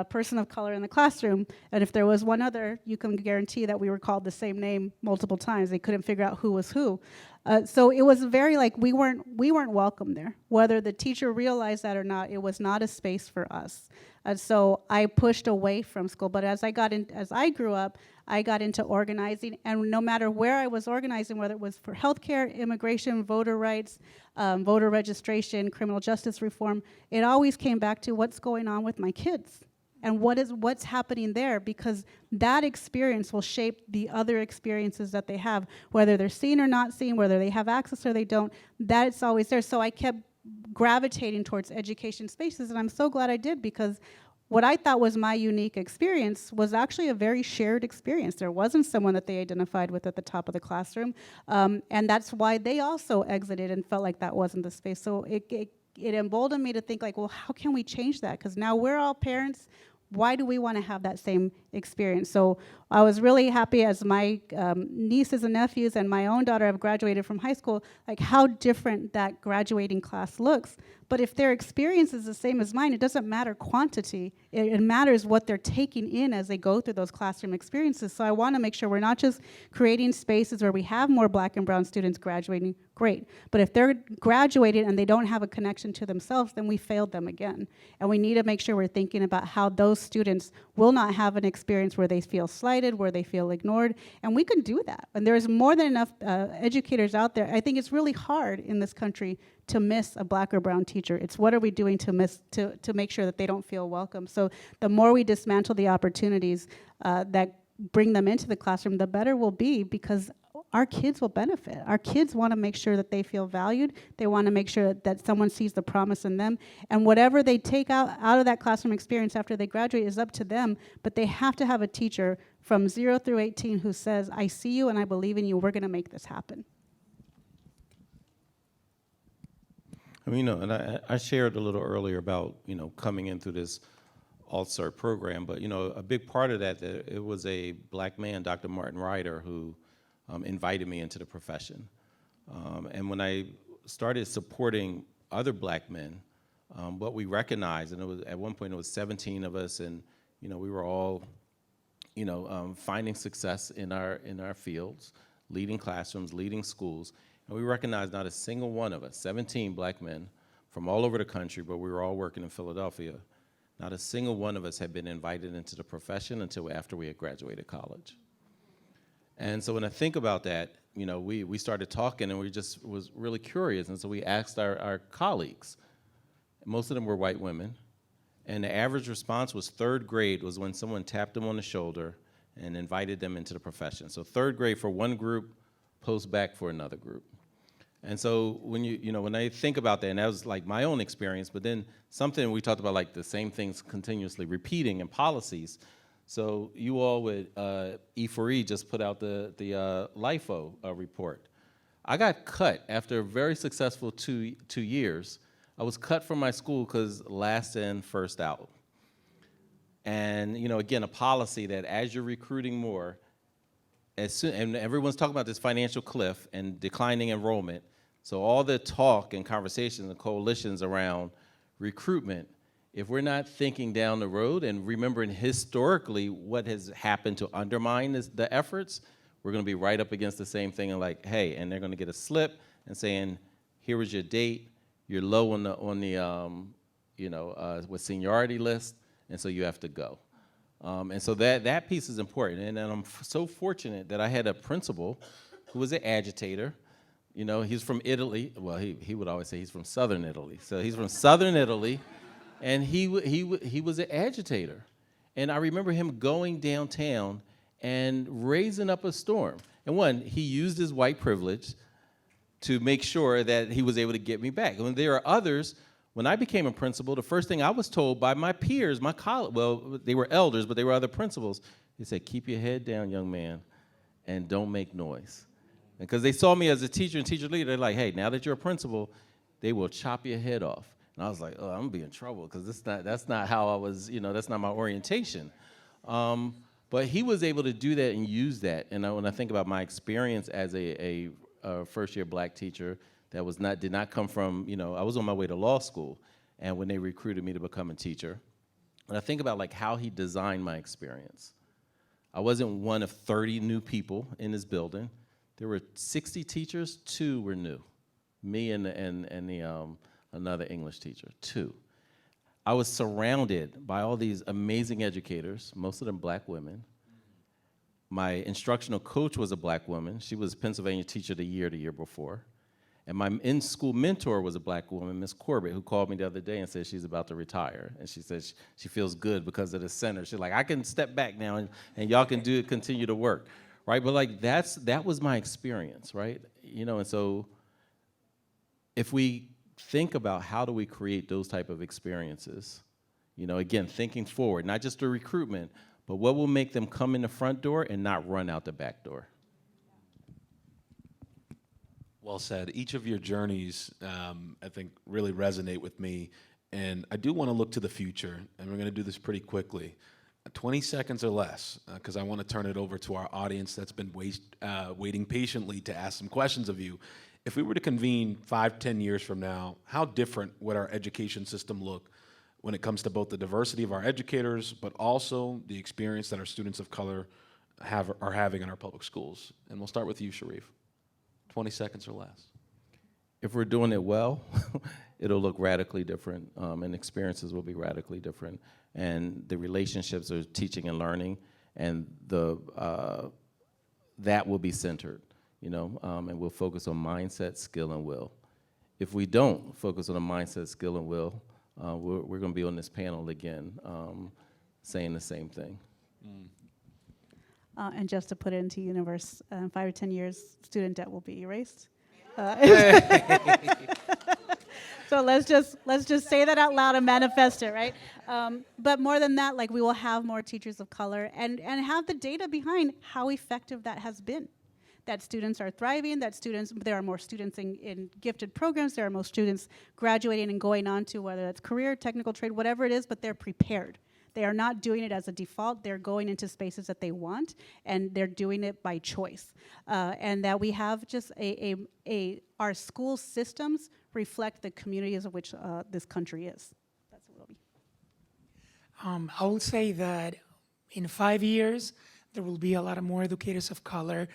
person of color in the classroom. And if there was one other, you can guarantee that we were called the same name multiple times. They couldn't figure out who was who. So it was very like we weren't welcome there. Whether the teacher realized that or not, it was not a space for us. So I pushed away from school. But as I grew up, I got into organizing, and no matter where I was organizing, whether it was for healthcare, immigration, voter rights, voter registration, criminal justice reform, it always came back to what's going on with my kids and what's happening there, because that experience will shape the other experiences that they have, whether they're seen or not seen, whether they have access or they don't. That's always there. So I kept gravitating towards education spaces, and I'm so glad I did, because what I thought was my unique experience was actually a very shared experience. There wasn't someone that they identified with at the top of the classroom, and that's why they also exited and felt like that wasn't the space. So it emboldened me to think like, well, how can we change that? Because now we're all parents. Why do we want to have that same experience? So I was really happy as my nieces and nephews and my own daughter have graduated from high school, like how different that graduating class looks. But if their experience is the same as mine, it doesn't matter quantity. It matters what they're taking in as they go through those classroom experiences. So I want to make sure we're not just creating spaces where we have more Black and brown students graduating, great. But if they're graduating and they don't have a connection to themselves, then we failed them again. And we need to make sure we're thinking about how those students will not have an experience where they feel slighted, where they feel ignored. And we can do that. And there's more than enough educators out there. I think it's really hard in this country to miss a Black or brown teacher. It's what are we doing to make sure that they don't feel welcome. So the more we dismantle the opportunities that bring them into the classroom, the better we'll be, because our kids will benefit. Our kids want to make sure that they feel valued. They want to make sure that someone sees the promise in them. And whatever they take out of that classroom experience after they graduate is up to them, but they have to have a teacher from 0 through 18 who says, I see you and I believe in you. We're going to make this happen. I mean, and I shared a little earlier about, coming in through this alt-cert program, but, a big part of that, it was a Black man, Dr. Martin Ryder, who invited me into the profession. And when I started supporting other Black men, what we recognized, and it was at one point it was 17 of us, and we were all, finding success in our fields, leading classrooms, leading schools, and we recognized not a single one of us, 17 Black men from all over the country, but we were all working in Philadelphia. Not a single one of us had been invited into the profession until after we had graduated college. And so when I think about that, we started talking and we just was really curious. And so we asked our colleagues. Most of them were white women. And the average response was third grade was when someone tapped them on the shoulder and invited them into the profession. So third grade for one group, post-bac for another group. And so when when I think about that, and that was like my own experience, but then something we talked about, like the same things continuously repeating in policies. So you all with E4E just put out the LIFO report. I got cut after a very successful two years. I was cut from my school because last in, first out. And again, a policy that as you're recruiting more, and everyone's talking about this financial cliff and declining enrollment, so all the talk and conversations and coalitions around recruitment, if we're not thinking down the road and remembering historically what has happened to undermine the efforts, we're going to be right up against the same thing and like, hey, and they're going to get a slip and saying, here was your date, you're low on the with seniority list, and so you have to go. And so that piece is important. And I'm so fortunate that I had a principal who was an agitator. He's from Italy. Well, he would always say he's from southern Italy. So he's from southern Italy, and he was an agitator. And I remember him going downtown and raising up a storm. And one, he used his white privilege to make sure that he was able to get me back. And there are others. When I became a principal, the first thing I was told by my peers, my colleagues, well, they were elders, but they were other principals, they said, keep your head down, young man, and don't make noise. Because they saw me as a teacher and teacher leader, they're like, hey, now that you're a principal, they will chop your head off. And I was like, oh, I'm gonna be in trouble, because that's not how I was, that's not my orientation. But he was able to do that and use that. And when I think about my experience as a first-year Black teacher, that did not come from, I was on my way to law school, and when they recruited me to become a teacher. And I think about like how he designed my experience. I wasn't one of 30 new people in this building. There were 60 teachers, 2 were new. Me and another English teacher, 2. I was surrounded by all these amazing educators, most of them Black women. My instructional coach was a Black woman. She was Pennsylvania Teacher of the Year before. And my in-school mentor was a Black woman, Miss Corbett, who called me the other day and said she's about to retire. And she says she feels good because of the center. She's like, I can step back now and y'all can continue to work, right? But like that was my experience, right? And so if we think about how do we create those type of experiences. You know, again, thinking forward, not just the recruitment, but what will make them come in the front door and not run out the back door. Well said. Each of your journeys, I think, really resonate with me. And I do want to look to the future, and we're going to do this pretty quickly. 20 seconds or less, because I want to turn it over to our audience that's been waiting patiently to ask some questions of you. If we were to convene 5, 10 years from now, how different would our education system look when it comes to both the diversity of our educators, but also the experience that our students of color are having in our public schools? And we'll start with you, Sharif. 20 seconds or less. If we're doing it well, it'll look radically different, and experiences will be radically different. And the relationships of teaching and learning, and that will be centered, you know, and we'll focus on mindset, skill, and will. If we don't focus on the mindset, skill, and will, we're going to be on this panel again saying the same thing. And just to put it into universe, 5 or 10 years, student debt will be erased. So let's just say that out loud and manifest it, right? But more than that, like, we will have more teachers of color and have the data behind how effective that has been. That students are thriving, there are more students in gifted programs, there are more students graduating and going on to whether that's career, technical trade, whatever it is, but they're prepared. They are not doing it as a default. They're going into spaces that they want, and they're doing it by choice. And that we have just our school systems reflect the communities of which this country is. That's what it will be. I would say that in 5 years, there will be a lot of more educators of color,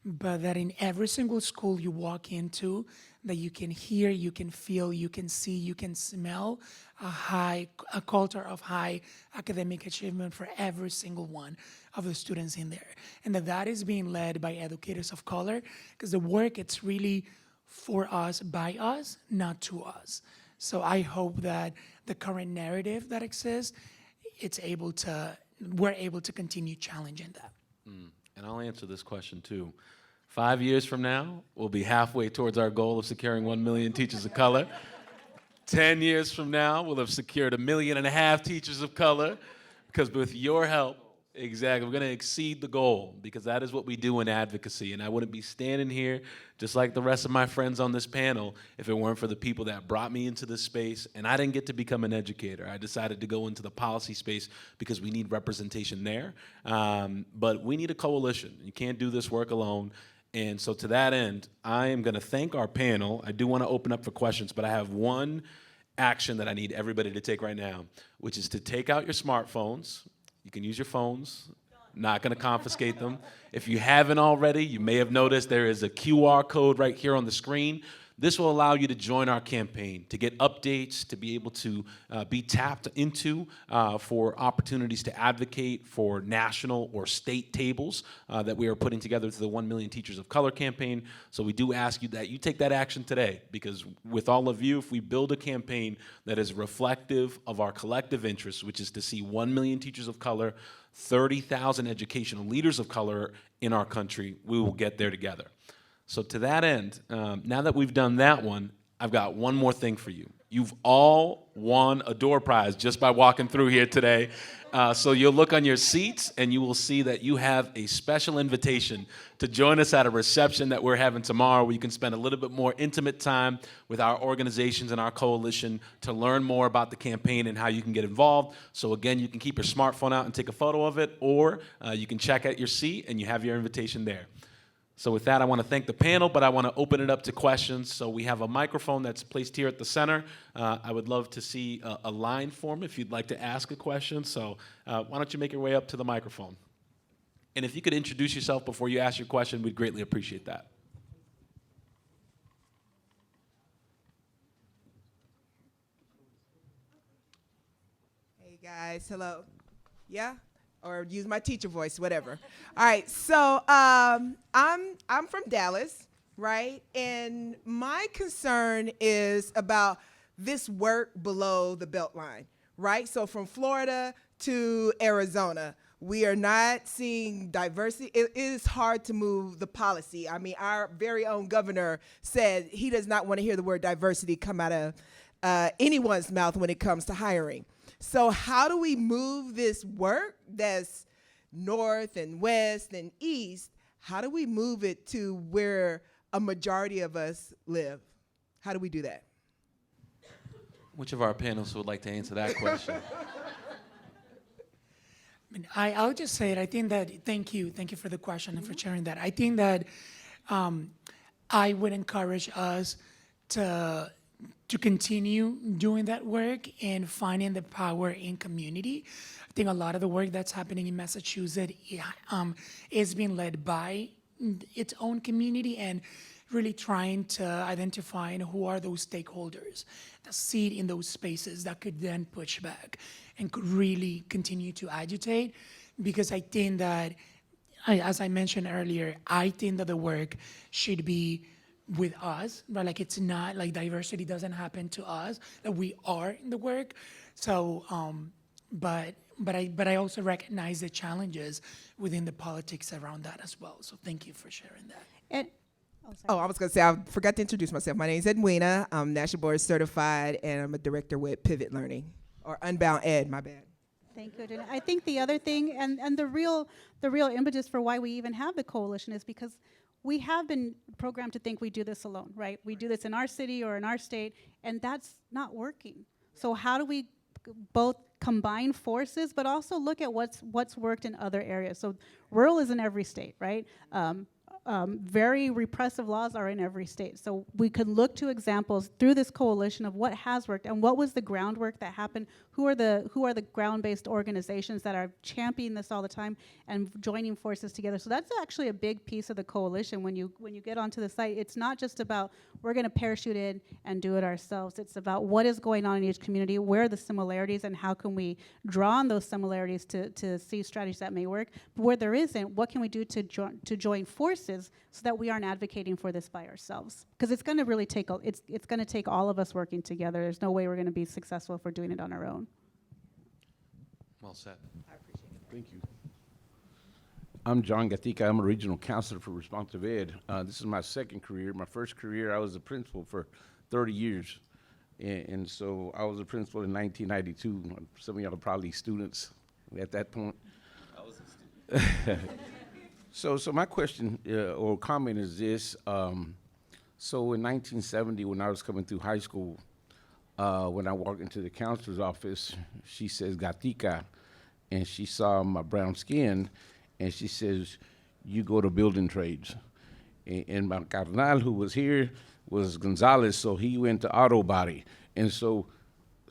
but that in every single school you walk into, that you can hear, you can feel, you can see, you can smell a culture of high academic achievement for every single one of the students in there. And that is being led by educators of color, because the work, it's really for us, by us, not to us. So I hope that the current narrative that exists, we're able to continue challenging that. And I'll answer this question too. 5 years from now, we'll be halfway towards our goal of securing 1 million teachers of color. 10 years from now, we'll have secured 1.5 million teachers of color, because with your help, exactly, we're going to exceed the goal, because that is what we do in advocacy. And I wouldn't be standing here, just like the rest of my friends on this panel, if it weren't for the people that brought me into this space. And I didn't get to become an educator. I decided to go into the policy space because we need representation there. But we need a coalition. You can't do this work alone. And so to that end, I am going to thank our panel. I do want to open up for questions, but I have one action that I need everybody to take right now, which is to take out your smartphones. You can use your phones. Not going to confiscate them. If you haven't already, you may have noticed there is a QR code right here on the screen. This will allow you to join our campaign, to get updates, to be able to be tapped into for opportunities to advocate for national or state tables that we are putting together through the 1 Million Teachers of Color campaign. So we do ask you that you take that action today, because with all of you, if we build a campaign that is reflective of our collective interests, which is to see 1 million teachers of color, 30,000 educational leaders of color in our country, we will get there together. So to that end, now that we've done that one, I've got one more thing for you. You've all won a door prize just by walking through here today. So you'll look on your seats and you will see that you have a special invitation to join us at a reception that we're having tomorrow, where you can spend a little bit more intimate time with our organizations and our coalition to learn more about the campaign and how you can get involved. So again, you can keep your smartphone out and take a photo of it, or you can check out your seat and you have your invitation there. So with that, I want to thank the panel, but I want to open it up to questions. So we have a microphone that's placed here at the center. I would love to see a line form if you'd like to ask a question. So why don't you make your way up to the microphone? And if you could introduce yourself before you ask your question, we'd greatly appreciate that. Hey guys, hello. Yeah? Or use my teacher voice, whatever. All right, so I'm from Dallas, right? And my concern is about this work below the Beltline, right? So from Florida to Arizona, We are not seeing diversity. It is hard to move the policy. I mean, our very own governor said he does not want to hear the word diversity come out of anyone's mouth when it comes to hiring. So how do we move this work that's north and west and east? How do we move it to where a majority of us live? How do we do that? Which of our panelists would like to answer that question? I mean, I'll just say it. I think that, thank you for the question and for sharing that. I think that I would encourage us to continue doing that work and finding the power in community. I think a lot of the work that's happening in Massachusetts is being led by its own community and really trying to identify who are those stakeholders that sit in those spaces that could then push back and could really continue to agitate. Because I think that, as I mentioned earlier, I think that the work should be with us, right? Like, it's not like diversity doesn't happen to us, that we are in the work. So, but I also recognize the challenges within the politics around that as well. So thank you for sharing that. And, Oh, I was going to say, I forgot to introduce myself. My name is Edwina. I'm National Board Certified, and I'm a director with Pivot Learning, or Unbound Ed, my bad. Thank you, Adriana. I think the other thing, and the real impetus for why we even have the coalition is because we have been programmed to think we do this alone, right? We do this in our city or in our state, and that's not working. So how do we both combine forces, but also look at what's worked in other areas? So rural is in every state, right? Very repressive laws are in every state. So we could look to examples through this coalition of what has worked and what was the groundwork that happened. Who are the ground-based organizations that are championing this all the time and joining forces together? So that's actually a big piece of the coalition. When you get onto the site, it's not just about we're going to parachute in and do it ourselves. It's about what is going on in each community, where are the similarities, and how can we draw on those similarities to see strategies that may work. But where there isn't, what can we do to join forces so that we aren't advocating for this by ourselves? Because it's going to really take it's going to take all of us working together. There's no way we're going to be successful if we're doing it on our own. Well said. Thank you. I'm John Gatica. I'm a regional counselor for responsive ed. This is my second career. My first career, I was a principal for 30 years. And so I was a principal in 1992. Some of y'all are probably students at that point. I was a student. So my question or comment is this. So in 1970, when I was coming through high school, when I walked into the counselor's office, she says, Gatica, and she saw my brown skin, and she says, you go to building trades. And my carnal, who was here, was Gonzalez, so he went to auto body. And so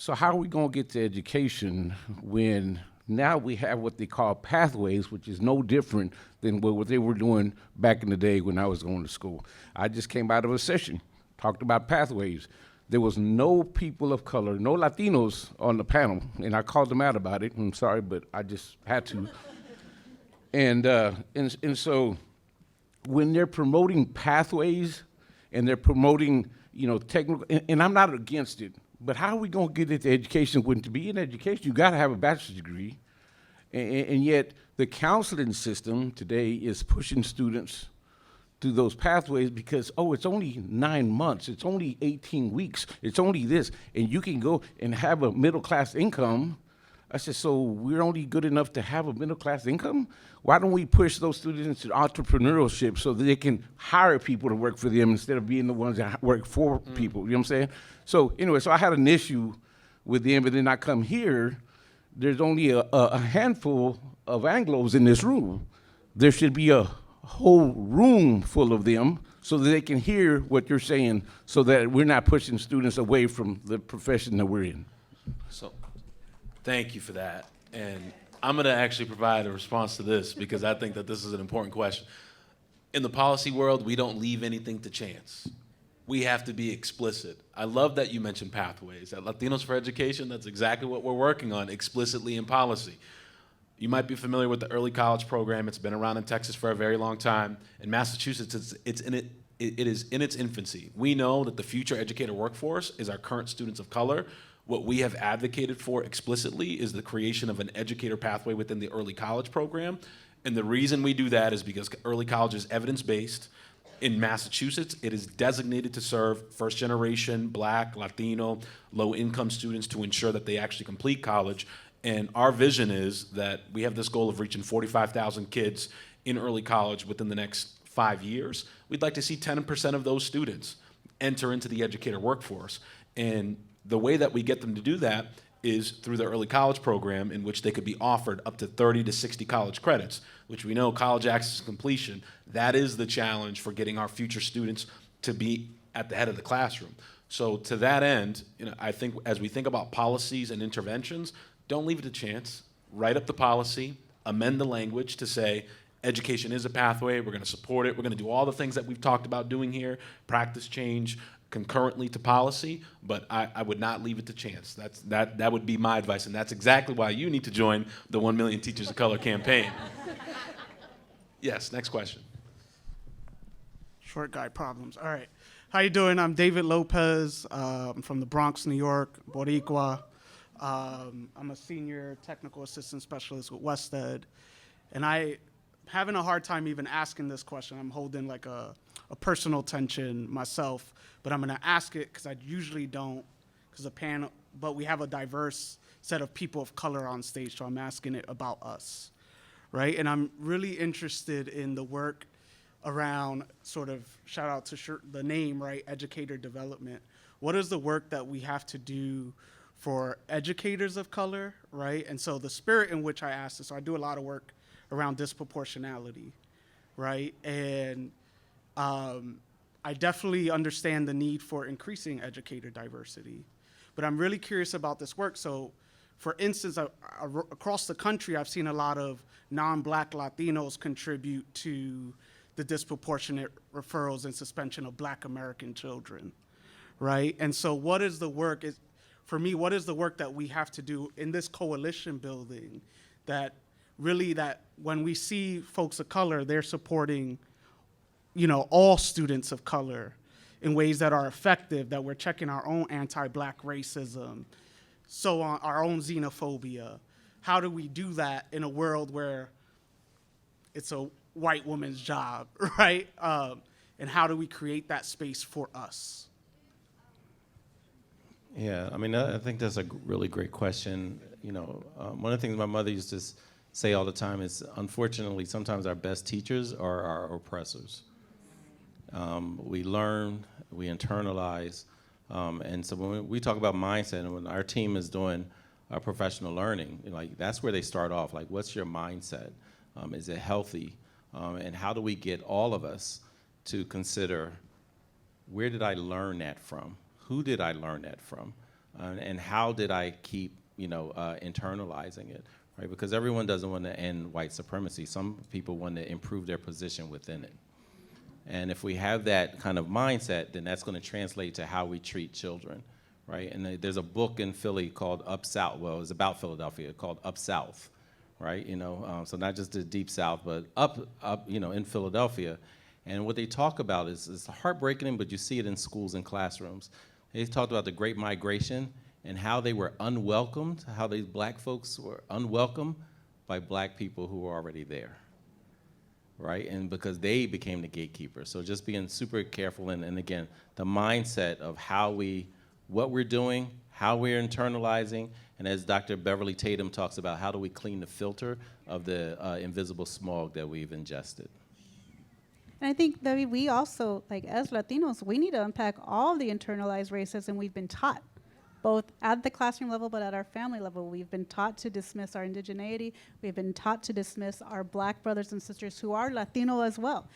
how are we gonna get to education when now we have what they call pathways, which is no different than what they were doing back in the day when I was going to school? I just came out of a session, talked about pathways. There was no people of color, no Latinos on the panel, and I called them out about it. I'm sorry, but I just had to. And so when they're promoting pathways and they're promoting, technical, and I'm not against it, but how are we going to get into education when to be in education, you got to have a bachelor's degree, and yet the counseling system today is pushing students through those pathways because, it's only 9 months, it's only 18 weeks, it's only this, and you can go and have a middle-class income. I said, so we're only good enough to have a middle-class income? Why don't we push those students into entrepreneurship so that they can hire people to work for them instead of being the ones that work for people, you know what I'm saying? So anyway, so I had an issue with them, but then I come here, there's only a handful of Anglos in this room. There should be a whole room full of them so that they can hear what you're saying so that we're not pushing students away from the profession that we're in. So thank you for that. And I'm going to actually provide a response to this because I think that this is an important question. In the policy world, we don't leave anything to chance. We have to be explicit. I love that you mentioned pathways. At Latinos for Education, that's exactly what we're working on explicitly in policy. You might be familiar with the early college program. It's been around in Texas for a very long time. In Massachusetts, it is in its infancy. We know that the future educator workforce is our current students of color. What we have advocated for explicitly is the creation of an educator pathway within the early college program. And the reason we do that is because early college is evidence-based. In Massachusetts, it is designated to serve first-generation Black, Latino, low-income students to ensure that they actually complete college. And our vision is that we have this goal of reaching 45,000 kids in early college within the next 5 years. We'd like to see 10% of those students enter into the educator workforce. And the way that we get them to do that is through the early college program, in which they could be offered up to 30 to 60 college credits, which we know college access and completion, that is the challenge for getting our future students to be at the head of the classroom. So to that end, I think as we think about policies and interventions, don't leave it to chance. Write up the policy, amend the language to say, education is a pathway, we're gonna support it, we're gonna do all the things that we've talked about doing here, practice change, concurrently to policy, but I would not leave it to chance. That would be my advice, and that's exactly why you need to join the 1 Million Teachers of Color campaign. Yes, next question. Short guy problems. All right. How you doing? I'm David Lopez. I'm from the Bronx, New York, Boricua. I'm a senior technical assistant specialist with Wested, and I'm having a hard time even asking this question. I'm holding like a personal tension myself, but I'm gonna ask it because I usually don't, because the panel, but we have a diverse set of people of color on stage, so I'm asking it about us, right? And I'm really interested in the work around sort of, shout out to the name, right, Educator Development. What is the work that we have to do for educators of color, right? And so the spirit in which I asked this, so I do a lot of work around disproportionality, right? And I definitely understand the need for increasing educator diversity, but I'm really curious about this work. So for instance, across the country, I've seen a lot of non-Black Latinos contribute to the disproportionate referrals and suspension of Black American children, right? And so what is the work, for me, what is the work that we have to do in this coalition building that really, that when we see folks of color, they're supporting, all students of color in ways that are effective, that we're checking our own anti-Black racism, so on, our own xenophobia. How do we do that in a world where it's a white woman's job, right? And how do we create that space for us? Yeah, I mean, I think that's a really great question. One of the things my mother used to say all the time is, unfortunately, sometimes our best teachers are our oppressors. We learn, we internalize, and so when we talk about mindset, and when our team is doing professional learning, that's where they start off. Like, what's your mindset? Is it healthy? And how do we get all of us to consider, where did I learn that from? Who did I learn that from? And how did I keep, internalizing it, right? Because everyone doesn't want to end white supremacy. Some people want to improve their position within it. And if we have that kind of mindset, then that's going to translate to how we treat children, right? And there's a book in Philly called Up South. Well, it's about Philadelphia, called Up South, right? So not just the Deep South, but up, in Philadelphia. And what they talk about is heartbreaking, but you see it in schools and classrooms. They talked about the Great Migration and how they were unwelcomed, how these Black folks were unwelcomed by Black people who were already there, right? And because they became the gatekeepers. So just being super careful, and again, the mindset of what we're doing, how we're internalizing, and as Dr. Beverly Tatum talks about, how do we clean the filter of the invisible smog that we've ingested? And I think that we also, as Latinos, we need to unpack all the internalized racism we've been taught, both at the classroom level, but at our family level. We've been taught to dismiss our indigeneity. We've been taught to dismiss our Black brothers and sisters who are Latino as well,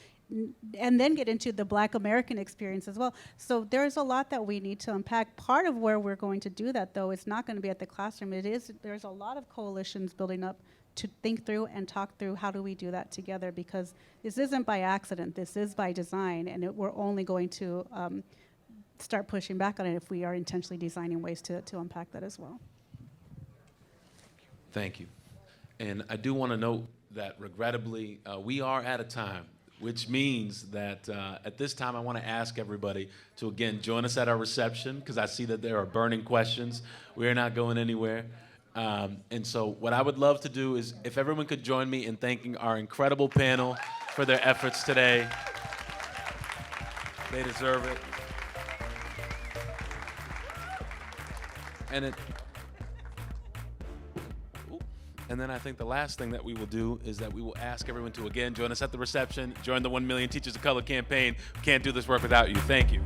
and then get into the Black American experience as well. So there's a lot that we need to unpack. Part of where we're going to do that, though, is not going to be at the classroom. There's a lot of coalitions building up to think through and talk through how do we do that together, because this isn't by accident, this is by design, and we're only going to start pushing back on it if we are intentionally designing ways to unpack that as well. Thank you. And I do want to note that regrettably, we are at a time which means that at this time I want to ask everybody to again join us at our reception, because I see that there are burning questions. We're not going anywhere. And so what I would love to do is if everyone could join me in thanking our incredible panel for their efforts today. They deserve it. And then I think the last thing that we will do is that we will ask everyone to again join us at the reception, join the 1 Million Teachers of Color campaign. We can't do this work without you. Thank you.